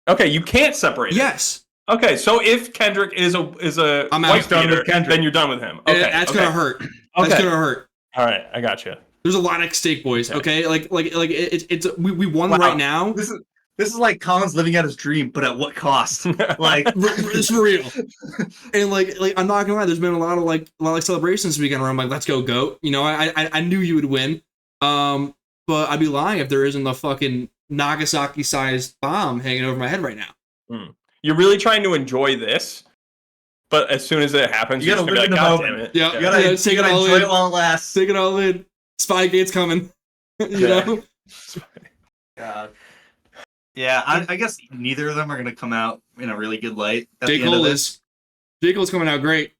Okay, you can't separate it. Yes. Okay, so if Kendrick is a white beater, then you're done with him. Okay, that's gonna hurt. That's gonna hurt. All right, I got you. There's a lot at stake, boys. Okay, we won right now. This is like Colin's living out his dream, but at what cost? Like it's for real. And like I'm not gonna lie, there's been a lot of celebrations this weekend where I'm like, let's go GOAT. I knew you would win. But I'd be lying if there isn't a fucking Nagasaki-sized bomb hanging over my head right now. You're really trying to enjoy this, but as soon as it happens, you gotta live in the moment. Damn it. Yeah, you gotta take it all in. Enjoy it while it lasts. Take it all in. Spygate's coming. You know? God. Yeah, I guess neither of them are gonna come out in a really good light. J. Cole's coming out great.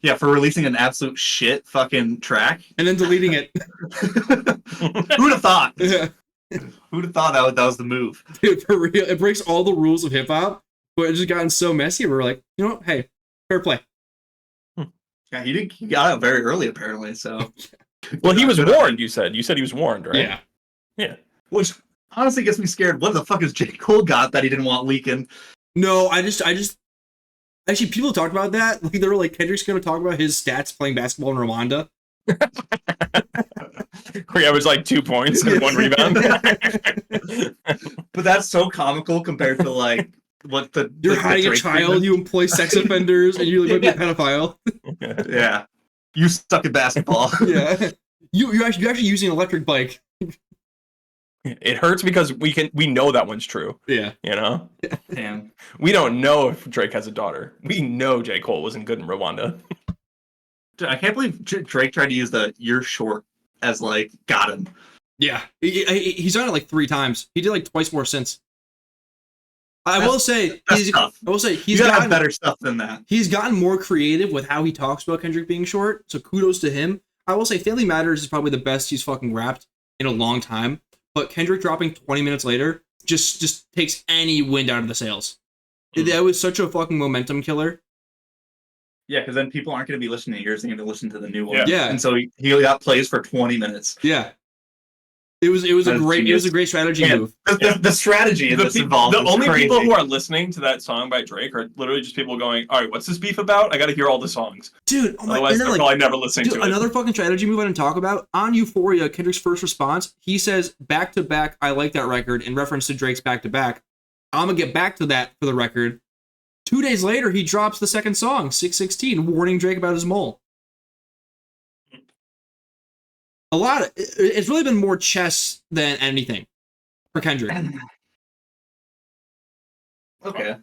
Yeah, for releasing an absolute shit fucking track and then deleting it. Who'd have thought? Yeah. Who'd have thought that was the move? Dude, for real, it breaks all the rules of hip hop, but it's just gotten so messy. We're like, you know what? Hey, fair play. Yeah, he got out very early apparently. So, well, he was warned. You said he was warned, right? Yeah. Which honestly gets me scared. What the fuck has J. Cole got that he didn't want leaking? No, I just. Actually, people talked about that. Like they were like, Kendrick's going to talk about his stats playing basketball in Rwanda. Where he averaged like 2 points and 1 rebound. But that's so comical compared to like what you're hiding a child, you employ sex offenders, and you might be a pedophile. Yeah, you suck at basketball. Yeah, you're actually using an electric bike. It hurts because we know that one's true. Yeah. Damn. We don't know if Drake has a daughter. We know J. Cole wasn't good in Rwanda. Dude, I can't believe Drake tried to use the "you're short" as like got him. Yeah. He's done it like 3 times. He did like twice more since. I will say he's gotten better stuff than that. He's gotten more creative with how he talks about Kendrick being short. So kudos to him. I will say Family Matters is probably the best he's fucking rapped in a long time. But Kendrick dropping 20 minutes later just takes any wind out of the sails. That was such a fucking momentum killer. Yeah, because then people aren't going to be listening to yours; they're going to listen to the new one. Yeah. And so he got plays for 20 minutes. Yeah. It was a great strategy move. The strategy in this involved. The only crazy. people who are listening to that song by Drake are literally just people going, "All right, what's this beef about? I got to hear all the songs." Dude, otherwise they're probably never listening to it. Another fucking strategy move I didn't talk about on Euphoria. Kendrick's first response, he says, "Back to back, I like that record," in reference to Drake's Back to Back. I'm gonna get back to that for the record. 2 days later, he drops the second song, 616, warning Drake about his mole. It's really been more chess than anything for Kendrick. Okay.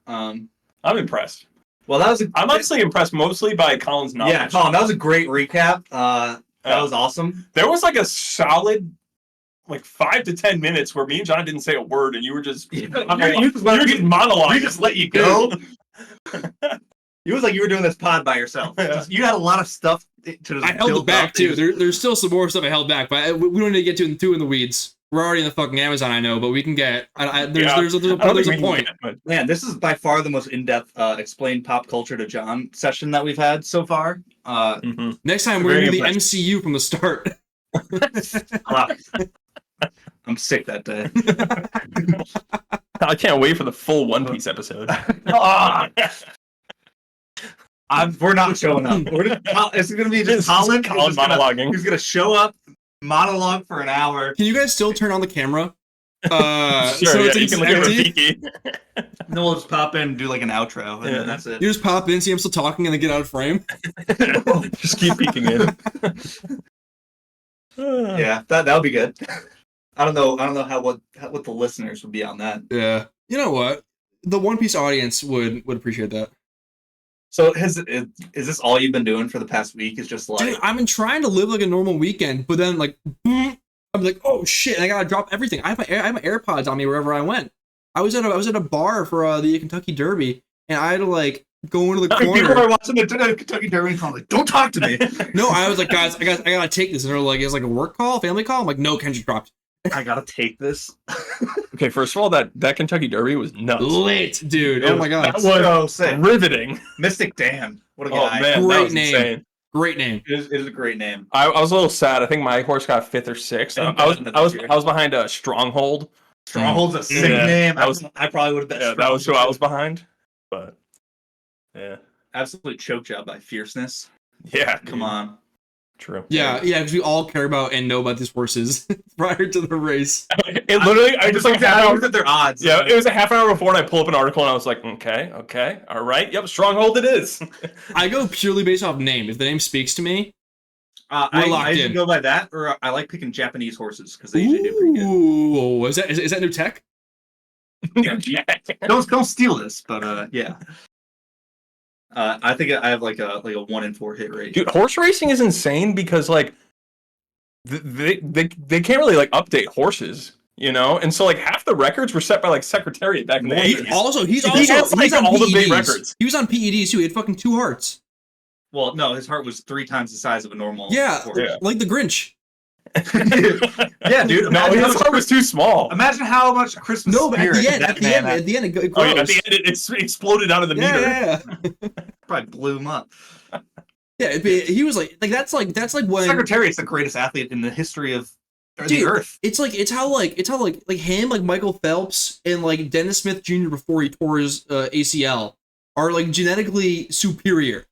I'm impressed. Well, I'm honestly impressed mostly by Colin's knowledge. Yeah, Colin, that was a great recap. That was awesome. There was like a solid 5 to 10 minutes where me and John didn't say a word, and you were just monologuing. We just let you go. It was like you were doing this pod by yourself. You had a lot of stuff to just I held it back too. There's still some more stuff I held back, but we don't need to get too in the weeds. We're already in the fucking Amazon, I know, but we can get. There's a point. Man, this is by far the most in-depth explain pop culture to John session that we've had so far. Next time we're gonna do the MCU from the start. I'm sick that day. I can't wait for the full One Piece episode. We're not showing up. It's going to be just Colin monologuing. He's going to show up, monologue for an hour. Can you guys still turn on the camera? Sure, so yeah, you can look at Rafiki. Then we'll just pop in and do like an outro, and then that's it. You just pop in, see him still talking, and then get out of frame. Just keep peeking in. Yeah, that'll be good. I don't know what the listeners would be on that. Yeah, you know what? The One Piece audience would appreciate that. So is this all you've been doing for the past week? Is just like, dude, I've been trying to live like a normal weekend, but then I'm like, oh shit, I gotta drop everything. I have my AirPods on me wherever I went. I was at a bar for the Kentucky Derby, and I had to go into the corner. People are watching the Kentucky Derby and calling, don't talk to me. No, I was like, guys, I gotta take this, and they're like, it's like a work call, family call. I'm like, no, Kendrick dropped. I gotta take this. Okay, first of all, that Kentucky Derby was nuts. Lit, dude. Oh my god. That was so sick. Riveting. Mystic Dan. What a guy. Oh man, great that was name. insane. Great name. It is a great name. I was a little sad. I think my horse got 5th or 6th. I was behind a Stronghold. Stronghold's a sick name. I probably would have bet. Yeah, that was who I was behind. But yeah. Absolute choke job by Fierceness. Yeah. Come on. True. Yeah, because we all care about and know about these horses prior to the race. It literally, I just I looked at their odds. Yeah, it was a half an hour before, and I pull up an article, and I was like, okay, all right, yep, Stronghold it is. I go purely based off name. If the name speaks to me, I usually go by that, or I like picking Japanese horses because they usually do pretty good. Ooh, is that new tech? Don't steal this, but yeah. I think I have like a 1 in 4 hit rate. Dude, horse racing is insane because they can't really update horses, and so half the records were set by Secretariat back in the 80s. He's on all the big records. He was on PEDs too. He had fucking 2 hearts. Well, no, his heart was 3 times the size of a normal horse. Like the Grinch. Yeah, dude. No, his heart was too small. Imagine how much Christmas spirit at the end, it grows. Oh, yeah, at the end, it exploded out of the meter. Yeah. Probably blew him up. Yeah, he was that's like when Secretariat's the greatest athlete in the history of the earth. It's how him, Michael Phelps, and Dennis Smith Jr. before he tore his ACL are genetically superior.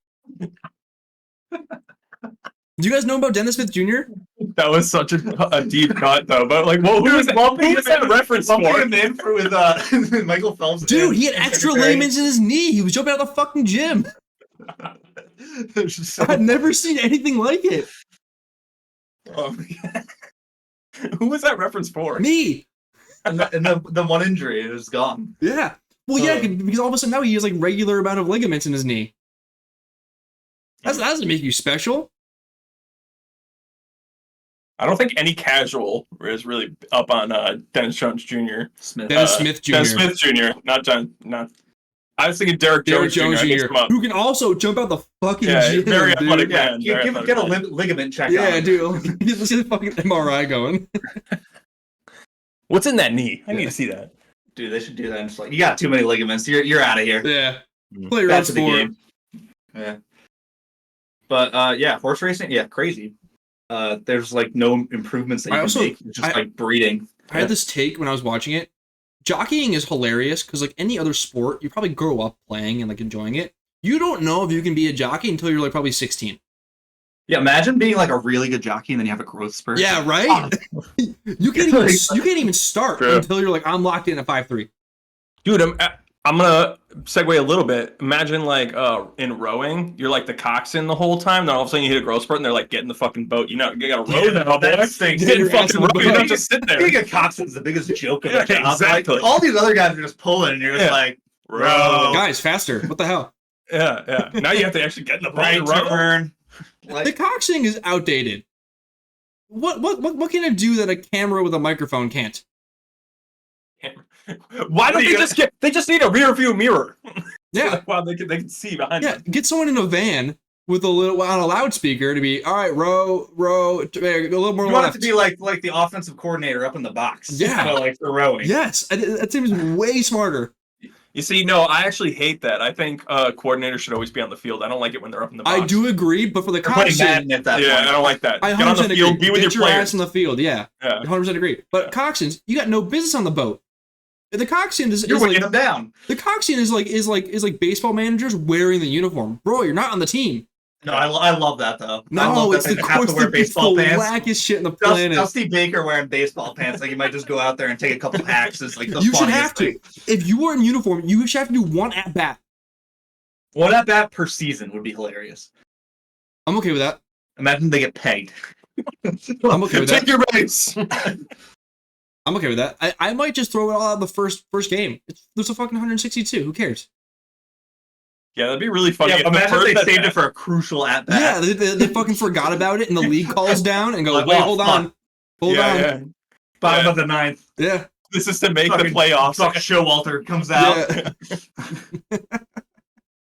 Do you guys know about Dennis Smith Jr.? That was such a deep cut, though. But who was that reference for? Him in with Michael Phelps. Dude, he had extra ligaments in his knee. He was jumping out of the fucking gym. I've never seen anything like it. Oh, who was that reference for? Me. And the one injury is gone. Yeah. Well, yeah, because all of a sudden now he has regular amount of ligaments in his knee. That doesn't make you special. I don't think any casual is really up on Dennis Jones Jr. Dennis Smith Jr. Not John. Not. I was thinking Derek Jones Jr. Who can also jump out the fucking gym. Very athletic man. Get a ligament check. Yeah, dude. Let's get the fucking MRI going. What's in that knee? I need to see that. Dude, they should do that. And just you got too many ligaments. You're out of here. Yeah. Play your own sport. Yeah. But yeah, horse racing. Yeah, crazy. There's no improvements that you can make. It's just breeding. I had this take when I was watching it. Jockeying is hilarious because any other sport, you probably grow up playing and enjoying it. You don't know if you can be a jockey until you're probably 16. Yeah, imagine being a really good jockey and then you have a growth spurt. Yeah, right. You can't even start until you're I'm locked in at 5'3". Dude, I'm gonna segue a little bit. Imagine like in rowing, you're like the coxswain the whole time. Then all of a sudden you hit a growth spurt, and they're like, "Get in the fucking boat." You know, you gotta row now, boy. Get in fucking row. You don't just sit there. Being a coxswain's the biggest joke of the job. Exactly. Like, all these other guys are just pulling, and you're just like, row. Guys, faster. What the hell? Yeah. Now you have to actually get in the boat Right and row. turn. The coxing is outdated. What can it do that a camera with a microphone can't? Why don't they just get? They just need a rear view mirror. Yeah. Wow, they can see behind. Yeah, get someone in a van with a little on a loudspeaker to be all right. Row, a little more. You want it to be like the offensive coordinator up in the box. Yeah, like the rowing. Yes, that seems way smarter. You see, no, I actually hate that. I think coordinators should always be on the field. I don't like it when they're up in the box. I do agree, but for the coxing, I don't like that. I 100% get on the field, agree. be with Get your players. ass on the field. Yeah, 100% agree. But coxswains, you got no business on the boat. The coxswain is weighing like them down. The coxswain is like baseball managers wearing the uniform. Bro, you're not on the team. No, I love that though. No, it's the wackest shit in the planet. Dusty Baker wearing baseball pants, like you might just go out there and take a couple hacks. Is like the you should have thing. to. If you were in uniform, you should have to do one at bat. One at bat per season would be hilarious. I'm okay with that. Imagine they get pegged. I'm okay with that. Take your base. I'm okay with that. I might just throw it all out the first game. There's a fucking 162. Who cares? Yeah, that'd be really funny. Yeah, imagine if they saved it for a crucial at bat. Yeah, they fucking forgot about it, and the league calls down and goes, "Wait, hold on." Bottom of the ninth. Yeah, this is to make the playoffs. Fuck Showalter comes out. Yeah.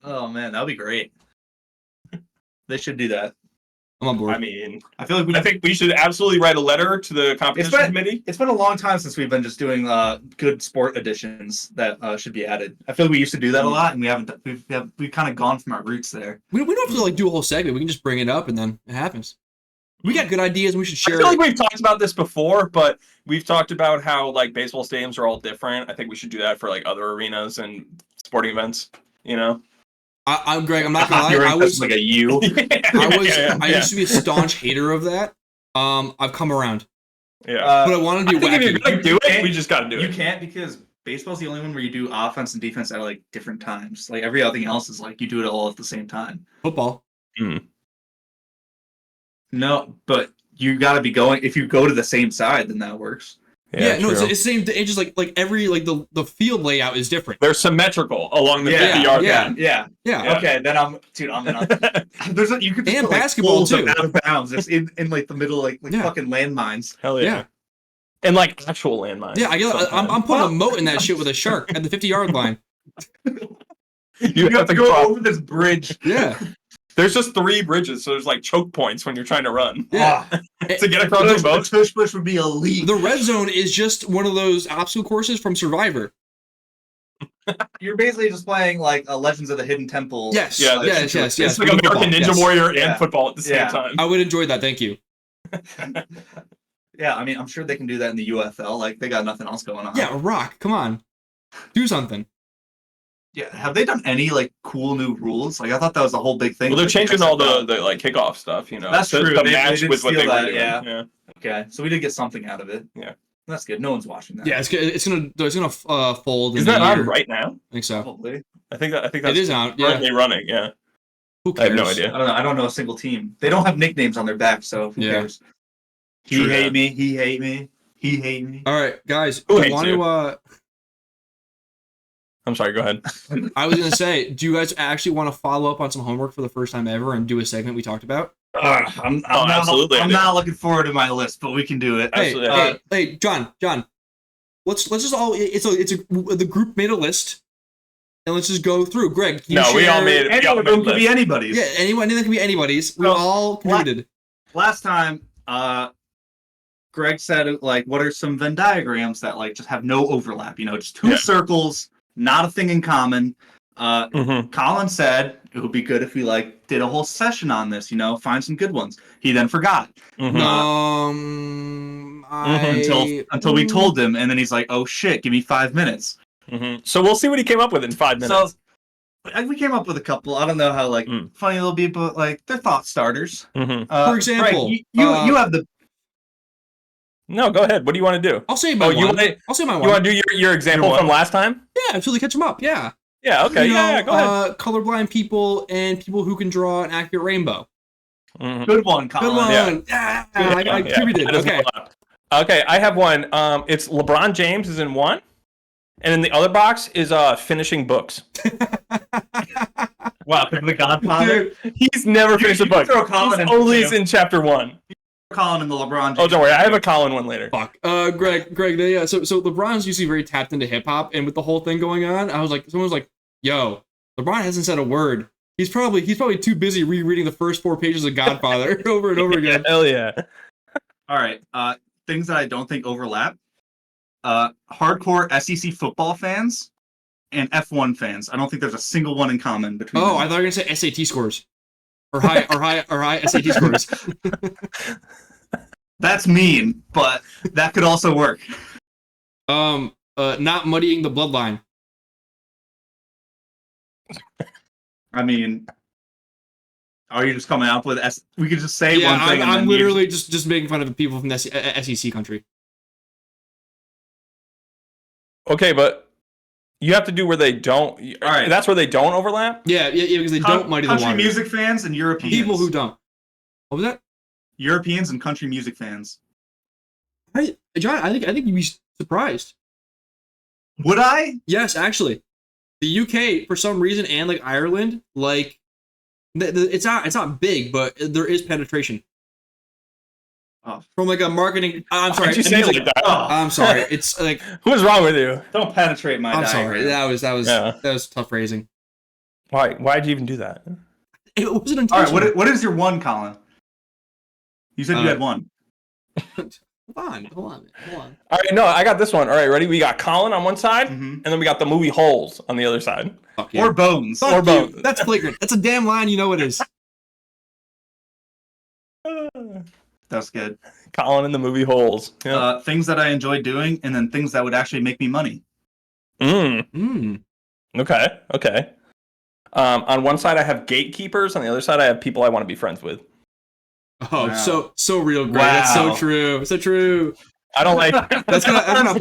Oh man, that'd be great. They should do that. I'm on board. I mean, I think we should absolutely write a letter to the competition committee. It's been a long time since we've been just doing good sport editions that should be added. I feel like we used to do that a lot, and we haven't. We've kind of gone from our roots there. We don't have to like do a whole segment. We can just bring it up, and then it happens. We got good ideas, and we should share. I feel like we've talked about this before, but we've talked about how like baseball stadiums are all different. I think we should do that for like other arenas and sporting events. You know. I'm Greg. I'm not gonna lie. I was like a you. I used to be a staunch hater of that. I've come around. Yeah, but I want to be wacky. If you're gonna do it, we just got to do it. You can't because baseball's the only one where you do offense and defense at like different times. Like everything else is like you do it all at the same time. Football. No, but you got to be going. If you go to the same side, then that works. Yeah, no, it's the same. It's just like every like the field layout is different. They're symmetrical along the 50-yard line. Yeah. Okay, then I'm in on. You could just and put, like, basketball too. Out of bounds, just in like the middle, like fucking landmines. Hell yeah. And like actual landmines. Yeah, I'm putting a moat in that shit with a shark at the 50-yard line. You have to go over this bridge. Yeah. There's just 3 bridges, so there's like choke points when you're trying to run. Yeah. To get across the boat. Tush push would be elite. The red zone is just one of those obstacle courses from Survivor. You're basically just playing like Legends of the Hidden Temple. Yes. Yeah, Yes. It's like American Ninja Warrior and football at the same time. I would enjoy that. Thank you. Yeah, I mean, I'm sure they can do that in the UFL. Like, they got nothing else going on. Yeah, Rock, come on. Do something. Yeah, have they done any like cool new rules? Like I thought that was the whole big thing. Well, they're changing all the like kickoff stuff, you know. That's true. To They match did with what they steal were that, doing. yeah. Okay, so we did get something out of it. Yeah, that's good. No one's watching that. Yeah, it's gonna fold. Is that on right now? I think so. Probably. I think that's it is out. Yeah, currently running. Yeah. Who cares? I have no idea. I don't know a single team. They don't have nicknames on their back, so who cares? He hate me. He hate me. He hate me. All right, guys. Who I hates want you? to. I'm sorry. Go ahead. I was gonna say, do you guys actually want to follow up on some homework for the first time ever and do a segment we talked about? I'm not looking forward to my list, but we can do it. Hey, John. Let's just all. The group made a list, and let's just go through. Greg, we all made it. Any of them could be anybody's. Yeah, anything can be anybody's. We all contributed. Last time, Greg said, like, what are some Venn diagrams that like just have no overlap? You know, just 2 circles, not a thing in common. Colin said it would be good if we like did a whole session on this. You know, find some good ones. He then forgot. Until we told him, and then he's like, "Oh shit, give me 5 minutes." So we'll see what he came up with in 5 minutes. So we came up with a couple. I don't know how like funny they'll be, but like they're thought starters. For example, Greg, you have the. No, go ahead. What do you want to do? I'll say my one. I'll say my one. You want to do your example from last time? until they catch them up. Yeah. Yeah. Okay. Yeah. Go ahead. Colorblind people and people who can draw an accurate rainbow. Mhm. Good one, Colin. Good one. Yeah. I contributed. Okay. Okay. I have one. It's LeBron James is in one, and in the other box is finishing books. Wow, the Godfather. Dude, he's never finished a book. Throw Colin He's in only too. in chapter 1. Colin and the LeBron James. Oh, don't worry. I have a Colin one later. Fuck. Greg. Yeah. So LeBron's usually very tapped into hip hop, and with the whole thing going on, someone was like, "Yo, LeBron hasn't said a word. He's probably too busy rereading the first 4 pages of Godfather over and over again." Hell yeah. All right. Things that I don't think overlap. Hardcore SEC football fans and F1 fans. I don't think there's a single one in common between them. I thought you were gonna say SAT scores. Or high SAT scores. That's mean, but that could also work. Not muddying the bloodline. I mean, are you just coming up with we could just say one thing. I'm literally just making fun of the people from the SEC country. Okay, but you have to do where they don't. All right. That's where they don't overlap? Yeah, because they don't muddy the water. Country music fans and Europeans. People who don't. What was that? Europeans and country music fans. John, I think you'd be surprised. Would I? Yes, actually. The UK, for some reason, and like Ireland, like it's not big, but there is penetration. Oh. From like a marketing. I'm sorry. Why'd you say it like that? Oh. I'm sorry. It's like. What's wrong with you? Don't penetrate my I'm diagram. sorry. That was tough phrasing. Why'd you even do that? It wasn't All intentional. right. What is your one, Colin? You said you had one. Hold on. All right, no, I got this one. All right, ready? We got Colin on one side, and then we got the movie Holes on the other side. Fuck yeah. Or Bones. Fuck or you. Bones. That's flagrant. That's a damn line. You know it is. That's good. Colin in the movie Holes. Yeah. Things that I enjoy doing, and then things that would actually make me money. Okay. On one side, I have gatekeepers. On the other side, I have people I want to be friends with. Oh, wow. so real, Greg. Wow. That's so true. So true. I don't like. That's gonna pop.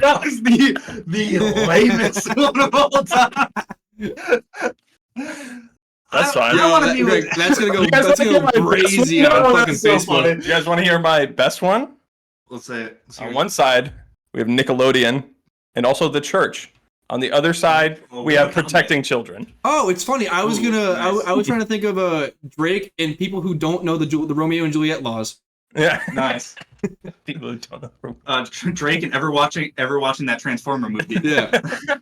That was the lamest one of all time. That's fine. Greg, that's gonna go. That's That's gonna go crazy on fucking Facebook. You guys want to hear my best one? Let's say it. On one side, we have Nickelodeon, and also the church. On the other side, we have protecting children. Oh, it's funny. I was nice. I was trying to think of Drake and people who don't know the Romeo and Juliet laws. Yeah, Nice. people who don't know. Drake and ever watching that Transformer movie. Yeah,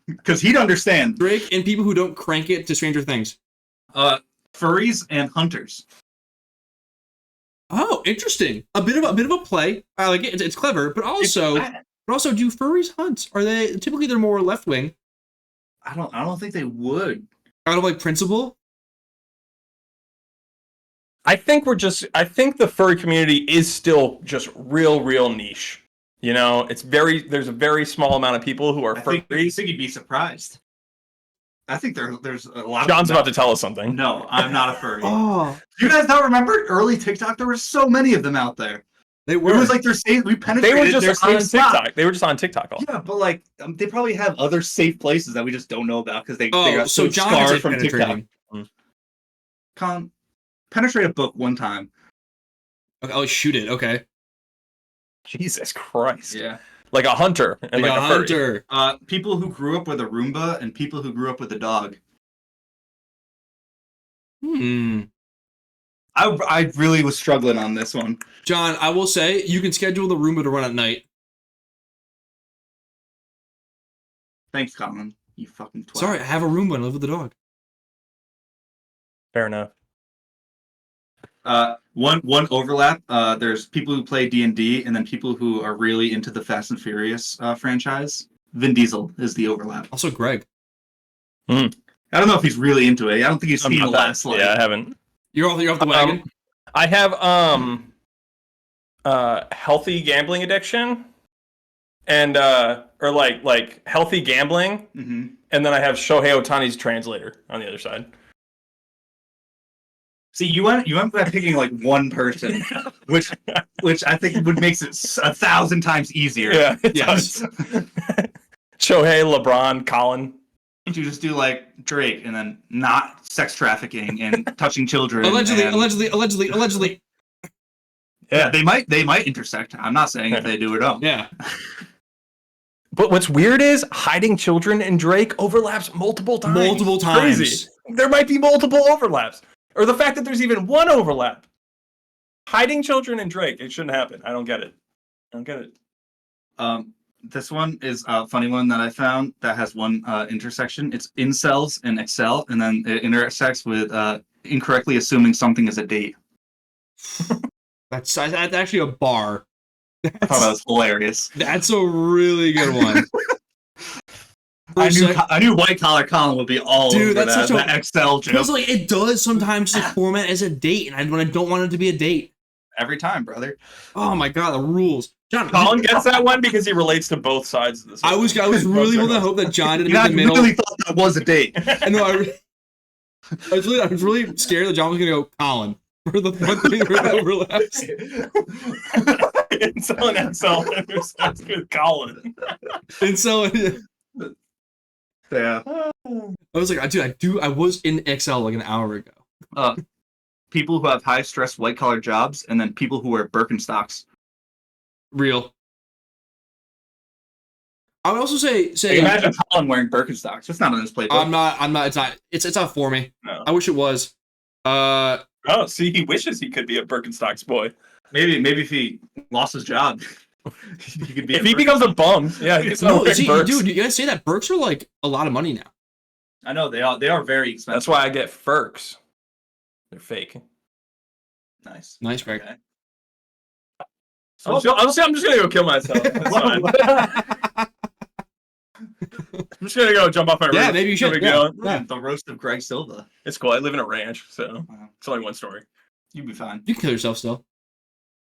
Because he'd understand. Drake and people who don't crank it to Stranger Things. Furries and hunters. Oh, interesting. A bit of a play. I like it. It's clever, but also do furries hunt? Are they typically they're more left wing? I don't think they would. Out of like principle. I think the furry community is still just real niche. You know, there's a very small amount of people who are furries. I think you'd be surprised. I think there's a lot. John's about to tell us something. No, I'm not a furry. Oh, You guys don't remember early TikTok? There were so many of them out there. they were. It was like we penetrated. They were just their on safe spot. TikTok. They were just on TikTok. Yeah, but like they probably have other safe places that we just don't know about because they got so so John scarred is from penetrating. TikTok. Penetrate a book one time. Okay, oh, shoot it. Okay. Jesus Christ. Yeah. Like a hunter and Like a furry. hunter. People who grew up with a Roomba and people who grew up with a dog. I really was struggling on this one. John, I will say you can schedule the Roomba to run at night. Thanks, Colin. You fucking twat. Sorry, I have a Roomba and I live with the dog. Fair enough. One overlap. There's people who play D&D and then people who are really into the Fast and Furious franchise. Vin Diesel is the overlap. Also, Greg. I don't know if he's really into it. I don't think he's seen the last one. Yeah, I haven't. You're off the wagon. I have healthy gambling addiction and or like healthy gambling, and then I have Shohei Ohtani's translator on the other side. See, you went by picking like one person, which I think makes it 1,000 times easier. Yeah. Yes. Shohei, LeBron, Colin. You just do like Drake and then not sex trafficking and touching children. Allegedly. Yeah, they might intersect. I'm not saying if they do or don't. Yeah. But what's weird is hiding children and Drake overlaps multiple times. Multiple times. Crazy. There might be multiple overlaps. Or the fact that there's even one overlap. Hiding children and Drake, it shouldn't happen. I don't get it. This one is a funny one that I found that has one intersection. It's incels and excel, and then it intersects with incorrectly assuming something is a date. That's actually a bar. I thought that was hilarious. That's a really good one. I knew White Collar Colin would be all over that's that, such that Excel joke. Because like it does sometimes just format as a date, and I don't want it to be a date. Every time, brother. Oh my god, the rules. John, Colin gets that one because he relates to both sides of this. I was really willing to hope that John didn't in the middle. I really thought that was a date. I know. I was really scared that John was gonna go Colin for the one thing that overlaps. Incel and Excel intersects with Colin. Yeah. I was like, dude, I was in Excel like an hour ago. People who have high stress white collar jobs, and then people who wear Birkenstocks. Real. I would also say imagine Colin wearing Birkenstocks. It's not on his playbook. I'm not. It's not for me. No. I wish it was. Oh, see, he wishes he could be a Birkenstocks boy. Maybe if he lost his job, he could be. If he becomes a bum, yeah. Dude, you guys say that Birks are like a lot of money now. I know they are very expensive. That's why I get Firks. They're fake. Nice, Greg. Okay. I'm just gonna go kill myself. That's fine. I'm just gonna go jump off my roof. Yeah, maybe you should. Yeah. The roast of Greg Silva. It's cool. I live in a ranch, so it's only one story. You'd be fine. You can kill yourself still.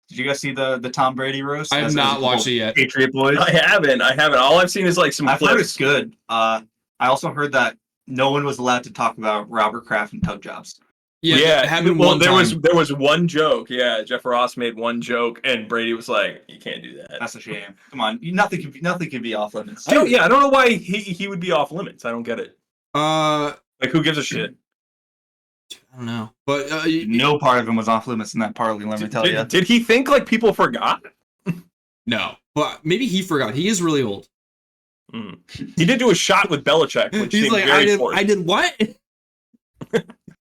Did you guys see the Tom Brady roast? I have not watched it yet. Patriot boys. I haven't. All I've seen is like some. I've clips. heard it's good. I also heard that no one was allowed to talk about Robert Kraft and tug jobs. Yeah. Well, there was one joke. Yeah, Jeff Ross made one joke, and Brady was like, "You can't do that." That's a shame. Come on, nothing can be off limits. I don't know why he would be off limits. I don't get it. Like who gives a shit? I don't know, but no part of him was off limits in that parlay. Let me tell you. Did he think like people forgot? No, but maybe he forgot. He is really old. He did do a shot with Belichick, which he's like, I did what?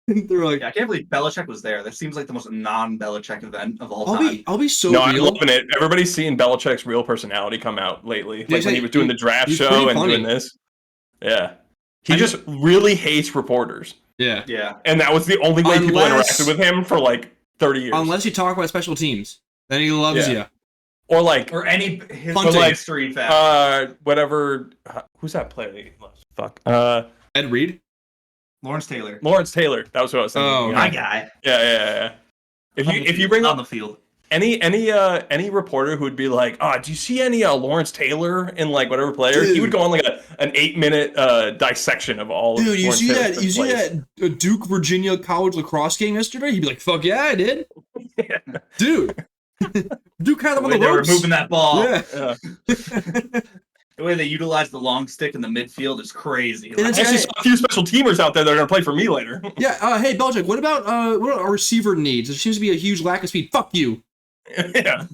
They're like, I can't believe Belichick was there. That seems like the most non-Belichick event of all time. I'll be so real. I'm loving it. Everybody's seeing Belichick's real personality come out lately. Like when he was doing the draft show and doing this. Yeah. He just really hates reporters. Yeah. Yeah. And that was the only way people interacted with him for like 30 years. Unless you talk about special teams. Then he loves you. Or any history fact. Whatever. Who's that player? Fuck. Ed Reed? Lawrence Taylor. That was what I was thinking. Oh, my guy. Yeah. If you bring on the field any reporter who would be like, do you see any Lawrence Taylor in like whatever player? Dude. He would go on like an 8-minute dissection of all. Dude, you see Taylor's that Duke Virginia college lacrosse game yesterday? He'd be like, "Fuck yeah, I did." Yeah. Dude, Duke had them on the ropes. They were moving that ball. Yeah. The way they utilize the long stick in the midfield is crazy. I actually saw a few special teamers out there that are going to play for me later. Yeah. Hey, Belichick, what about our receiver needs? There seems to be a huge lack of speed. Fuck you. Yeah.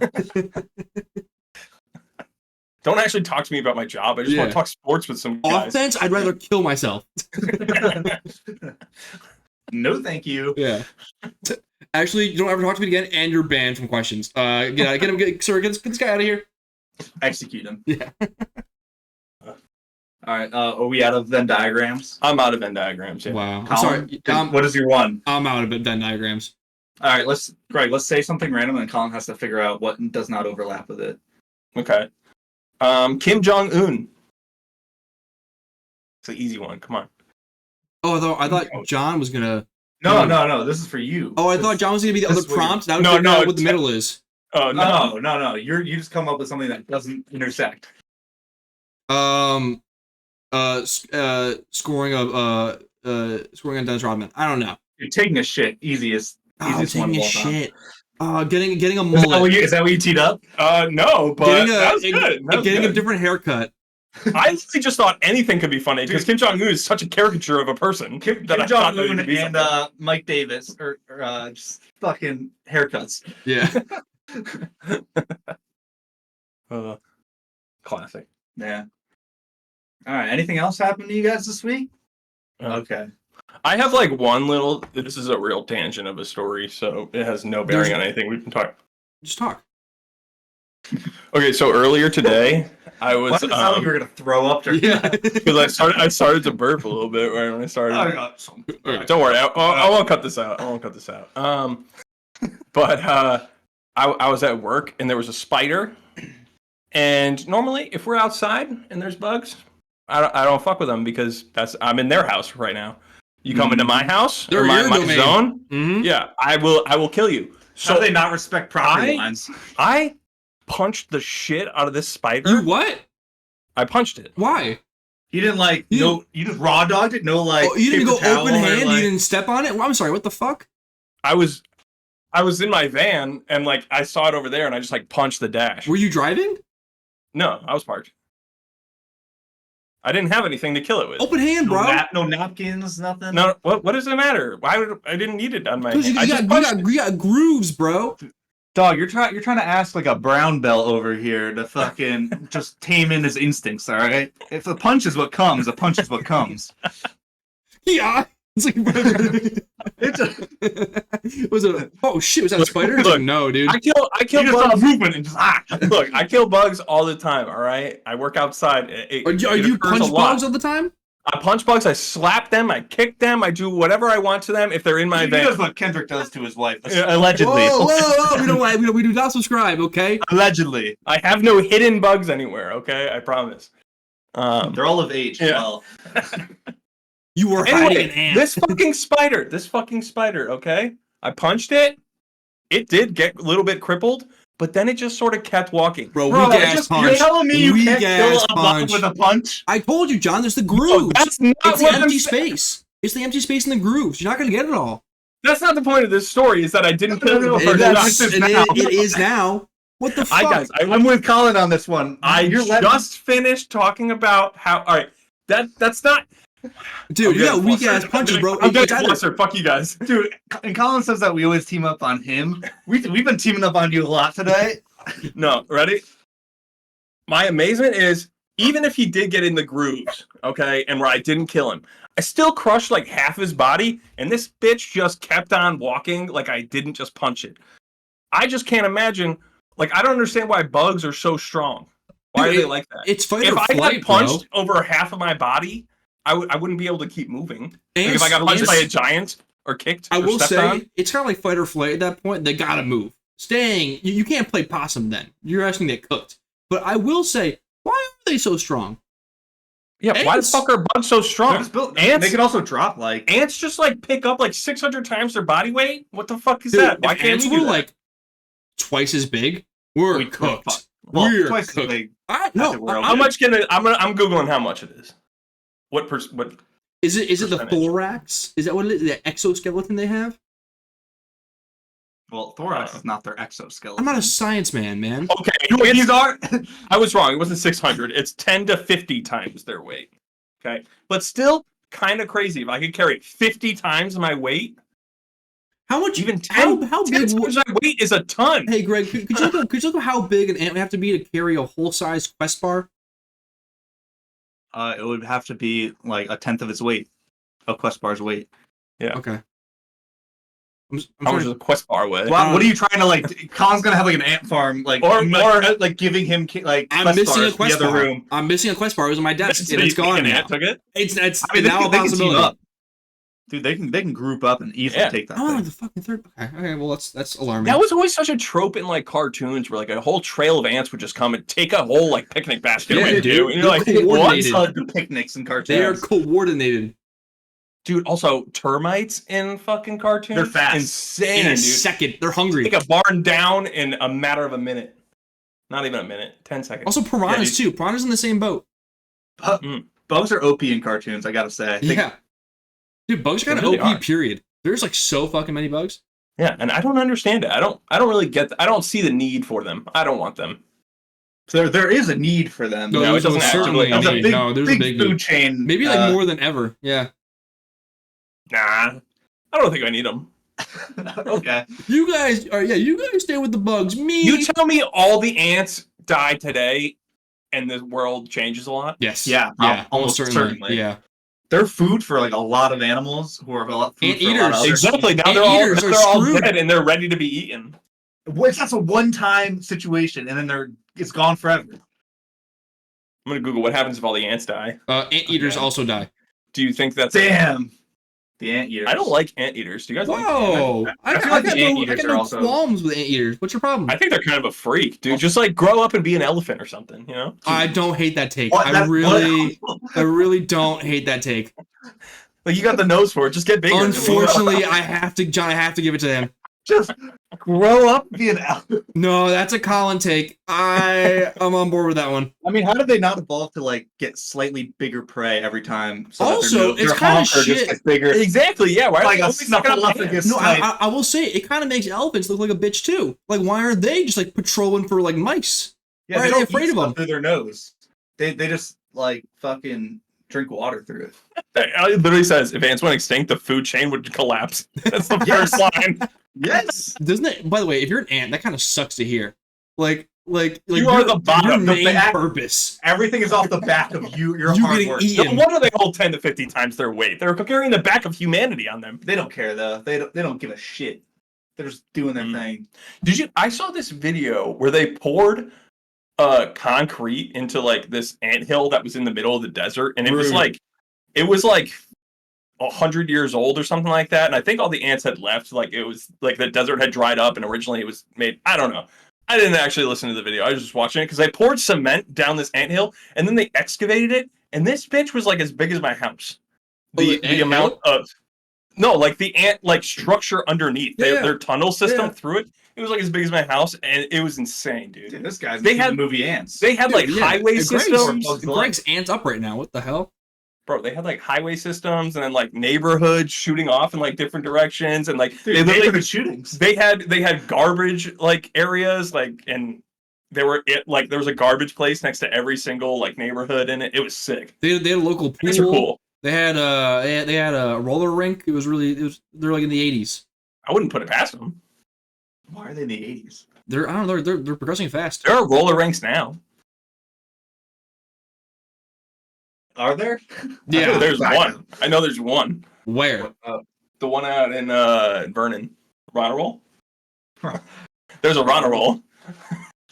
Don't actually talk to me about my job. I just want to talk sports with some guys. Offense, I'd rather kill myself. No, thank you. Yeah. Actually, you don't ever talk to me again, and you're banned from questions. Get this guy out of here. Execute him. Yeah. All right. Are we out of Venn diagrams? I'm out of Venn diagrams. Yeah. Wow. Colin, sorry. What is your one? I'm out of Venn diagrams. All right. Let's say something random, and Colin has to figure out what does not overlap with it. Okay. Kim Jong-un. It's an easy one. Come on. Oh, I thought John was gonna. No. This is for you. Oh, I thought John was gonna be the other prompt. Now I know what the middle is. Oh no. You just come up with something that doesn't intersect. Scoring on Dennis Rodman. I don't know. You're taking a shit. Easiest taking a shit. Getting a mullet. Is that what you teed up? No, but that's good. Getting a different haircut. I literally just thought anything could be funny because Kim Jong Un is such a caricature of a person. Kim Jong Un and Mike Davis are just fucking haircuts. Yeah. Classic. Yeah. All right. Anything else happened to you guys this week? Okay. I have like one little. This is a real tangent of a story, so it has no bearing on anything we've been talking. Just talk. Okay, so earlier today, I was. Why did it sound like you were gonna throw up? Because I started to burp a little bit right when I started. Don't worry, I won't cut this out. But I was at work and there was a spider, and normally if we're outside and there's bugs, I don't fuck with them because I'm in their house right now. You come into my house or my zone, yeah, I will kill you. So how do they not respect property lines? I punched the shit out of this spider. You what? I punched it. Why? You didn't you just raw dogged it? No, like you didn't go open hand. You didn't step on it. Well, I'm sorry. What the fuck? I was in my van and like I saw it over there and I just like punched the dash. Were you driving? No, I was parked. I didn't have anything to kill it with. Open hand, bro. No napkins, nothing. No, what does it matter? I didn't need it on my hand. You got grooves, bro. Dog, you're trying to ask like a brown belt over here to fucking just tame in his instincts, all right? If a punch is what comes, a punch is what comes. Yeah. It's like, was it? Oh shit! Was that a spider? Look, like, no, dude. I kill bugs. Movement and just Look, I kill bugs all the time. All right, I work outside. Are you punch bugs all the time? I punch bugs. I slap them. I kick them. I do whatever I want to them if they're in my van. He does what Kendrick does to his wife, allegedly. Whoa! We do not subscribe. Okay. Allegedly, I have no hidden bugs anywhere. Okay, I promise. They're all of age. Yeah. Well. You were hiding an ant. This fucking spider, okay? I punched it. It did get a little bit crippled, but then it just sort of kept walking. Bro, weak-ass punch. You're telling me you can't kill a bug with a punch? I told you, John, there's the grooves. No, that's not it's the empty space. It's the empty space in the grooves. You're not going to get it all. That's not the point of this story, is that I didn't kill the first shot. It is now. What the fuck? Guys, I'm with Colin on this one. I just finished talking about how... All right, that's not... Dude, you got weak ass punches, bro. I'm getting closer. Fuck you guys. Dude, and Colin says that we always team up on him. We've been teaming up on you a lot today. No, ready? My amazement is, even if he did get in the grooves, okay, and where I didn't kill him, I still crushed like half his body, and this bitch just kept on walking like I didn't just punch it. I just can't imagine, like, I don't understand why bugs are so strong. Why are they like that? It's fight or flight, if I got punched over half of my body, I wouldn't be able to keep moving. Like if I got punched by a giant or kicked I will say, on. It's kind of like fight or flight at that point. They gotta move. Staying, you can't play possum then. You're asking to get cooked. But I will say, why are they so strong? Yeah, ants, why the fuck are bugs so strong? Ants, they can also drop like... Ants just like pick up like 600 times their body weight? What the fuck is that? Why can't we do that? Like twice as big, we're cooked. We're twice as big. How much can it... I'm Googling how much it is. What is it? Is it the thorax? Is that what it is? The exoskeleton they have? Well, thorax is not their exoskeleton. I'm not a science man. Okay, these are. I was wrong. It wasn't 600. It's 10 to 50 times their weight. Okay, but still kind of crazy. If I could carry 50 times my weight, how much? Even 10 how big? 10 times my weight is a ton. Hey, Greg, could you look at how big an ant would have to be to carry a whole size Quest bar? It would have to be like 1/10 of its weight, a Quest bar's weight. Yeah. Okay. How much does a Quest bar weigh? Well, what are you trying to like? Colin's gonna have like an ant farm, like or like giving him like. I'm missing a Quest bar. Room. I'm missing a Quest bar. It was on my desk, and it's gone now. Took it? It's now a possibility. Dude, they can group up and easily take that. Oh, the fucking third. Okay, well that's alarming. That was always such a trope in like cartoons where like a whole trail of ants would just come and take a whole like picnic basket away with you. And you're like, what? The picnics and cartoons. They are coordinated. Dude, also termites in fucking cartoons. They're fast. Insane, in a dude. second. They're hungry. Take a barn down in a matter of a minute. Not even a minute. 10 seconds. Also piranhas too. Piranhas in the same boat. Bugs are OP in cartoons, I gotta say. Yeah. Dude, bugs are kind of OP, period. There's like so fucking many bugs. Yeah, and I don't understand it. I don't really get I don't see the need for them. I don't want them. So there is a need for them. No, it doesn't certainly actually. a need. No, there's a big food need. chain. Maybe like more than ever. Yeah. Nah, I don't think I need them. Okay. You guys stay with the bugs. Me. You tell me all the ants die today, and the world changes a lot. Yes. Yeah. Yeah. Almost certainly. Yeah. They're food for like a lot of animals who are food Ant for a lot of eaters. other Exactly. Now Ant they're all screwed. dead and they're ready to be eaten. That's a one-time situation, and then it's gone forever. I'm gonna Google what happens if all the ants die. Anteaters also die. Do you think that's Damn. The anteaters. I don't like anteaters. Do you guys like Whoa! ants? I feel like the got anteaters are also- qualms with anteaters. What's your problem? I think they're kind of a freak, dude. Just like grow up and be an elephant or something, you know? I don't hate that take. What? I really don't hate that take. Like you got the nose for it. Just get bigger. Unfortunately, I have to give it to him. Just grow up and be an elephant. No, that's a Colin take. I'm on board with that one. I mean, how did they not evolve to like get slightly bigger prey every time? So Also, their it's kind of humper just shit. gets bigger. Exactly. Yeah. Why Like are a they snuffleupagus. No, I will say it kind of makes elephants look like a bitch too. Like, why are they just like patrolling for like mice? Yeah, Why are they don't afraid eat of them? stuff through their nose. They just like fucking drink water through it. It literally says if ants went extinct, the food chain would collapse. That's the first line. Yes. Doesn't it? By the way, if you're an ant, that kind of sucks to hear. Like you are the bottom. Your The main back- purpose. Everything is off the back of you. Your You hard getting work. eaten. No wonder they hold 10 to 50 times their weight. They're carrying the back of humanity on them. They don't care though. They don't give a shit. They're just doing their thing. I saw this video where they poured concrete into like this anthill that was in the middle of the desert, and it was like 100 years old or something like that. And I think all the ants had left. Like it was like the desert had dried up, and originally it was made. I don't know. I didn't actually listen to the video. I was just watching it because they poured cement down this anthill, and then they excavated it, and this bitch was like as big as my house. The amount of like the ant like structure underneath their tunnel system through it. It was like as big as my house, and it was insane, dude. This guy's they had the movie Ants. They had like highway systems. Greg's ants up right now. What the hell? Bro, they had like highway systems and then like neighborhoods shooting off in like different directions, and like Dude, they neighborhood shootings. They had garbage like areas like, and there was a garbage place next to every single like neighborhood in it. It was sick. They had a local pool. These are cool. They had a roller rink. They're like in the 80s. I wouldn't put it past them. Why are they in the 80s? They're progressing fast. There are roller rinks now. Are there? Yeah, there's one. I know there's one. Where? The one out in Vernon. Roll. There's a Roll.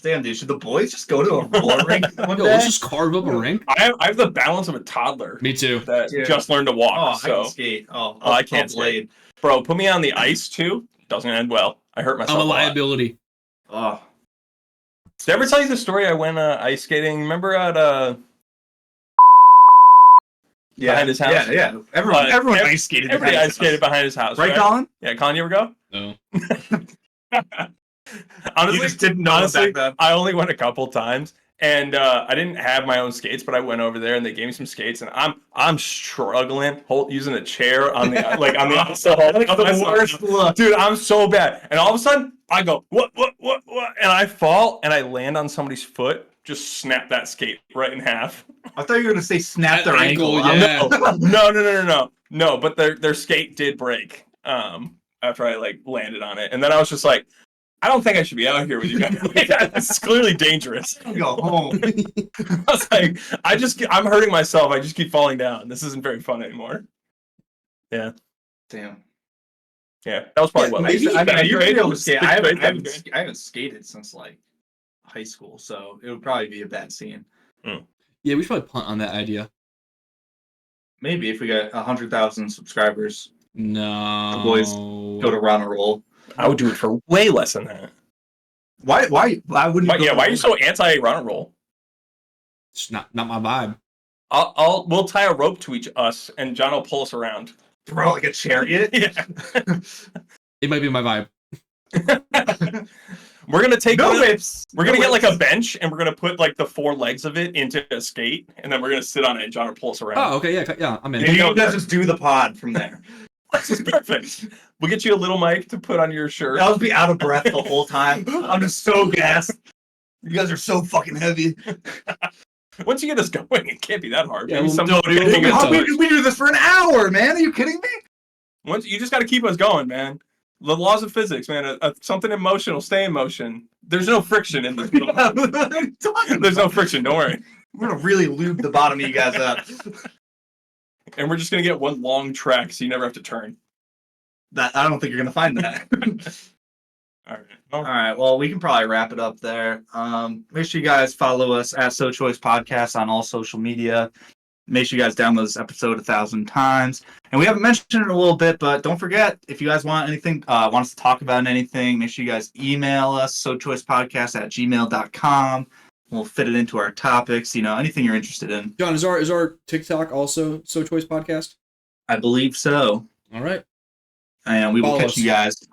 Damn, dude, should the boys just go to a roller rink one day? Let's just carve up a rink. I have the balance of a toddler. Me too. That just learned to walk. I can skate. I can't skate. Bro, put me on the ice too. Doesn't end well. I hurt myself. I'm a liability. Oh. Did I ever tell you the story? I went ice skating. Remember at behind his house? Yeah. Everyone ice skated. Everybody ice skated behind his house. Right, Colin? Yeah, Colin, you ever go? No. Honestly, you just didn't know back then. I only went a couple times, and I didn't have my own skates, but I went over there and they gave me some skates, and I'm struggling using a chair on the on the outside. That's the worst look, dude. I'm so bad, and all of a sudden I go what, and I fall and I land on somebody's foot. Just snap that skate right in half. I thought you were gonna say snap their ankle. Yeah. No, but their skate did break. After I like landed on it, and then I was just like, I don't think I should be out here with you guys. This is clearly dangerous. Go home. I was like, I'm hurting myself. I just keep falling down. This isn't very fun anymore. Yeah. Damn. Yeah, that was probably what. You're able to skate. I grade. haven't skated since like high school, so it would probably be a bad scene. Yeah, we should probably punt on that idea. Maybe if we got 100,000 subscribers. No. The boys go to Ron and Roll. I would do it for way less than that. Why wouldn't you? Why are you so anti Ron and Roll? It's not my vibe. We'll tie a rope to us, and John will pull us around. Throw like a chariot. Yeah. It might be my vibe. We're gonna take whips. We're gonna get like a bench, and we're gonna put like the 4 legs of it into a skate, and then we're gonna sit on it, and John will pull us around. Oh, okay, yeah, I'm in. And you guys just do the pod from there. This is perfect. We'll get you a little mic to put on your shirt. I'll be out of breath the whole time. I'm just so gassed. You guys are so fucking heavy. Once you get us going, it can't be that hard. Yeah, Maybe well, some we do this for an hour, man. Are you kidding me? Once you just got to keep us going, man. The laws of physics, man. Something in motion will stay in motion. There's no friction in this. There's no friction. Don't worry. We're gonna really lube the bottom of you guys up. And we're just gonna get one long track, so you never have to turn. That I don't think you're gonna find that. All right. All right. Well, we can probably wrap it up there. Make sure you guys follow us at sochoicepodcast on all social media. Make sure you guys download this episode 1,000 times. And we haven't mentioned it in a little bit, but don't forget, if you guys want anything, want us to talk about anything, make sure you guys email us, sochoicepodcast@gmail.com. We'll fit it into our topics, anything you're interested in. John, is our TikTok also So Choice Podcast? I believe so. All right. And we will Follow catch us. you guys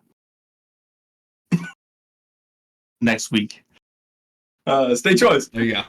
next week. Stay choice. There you go.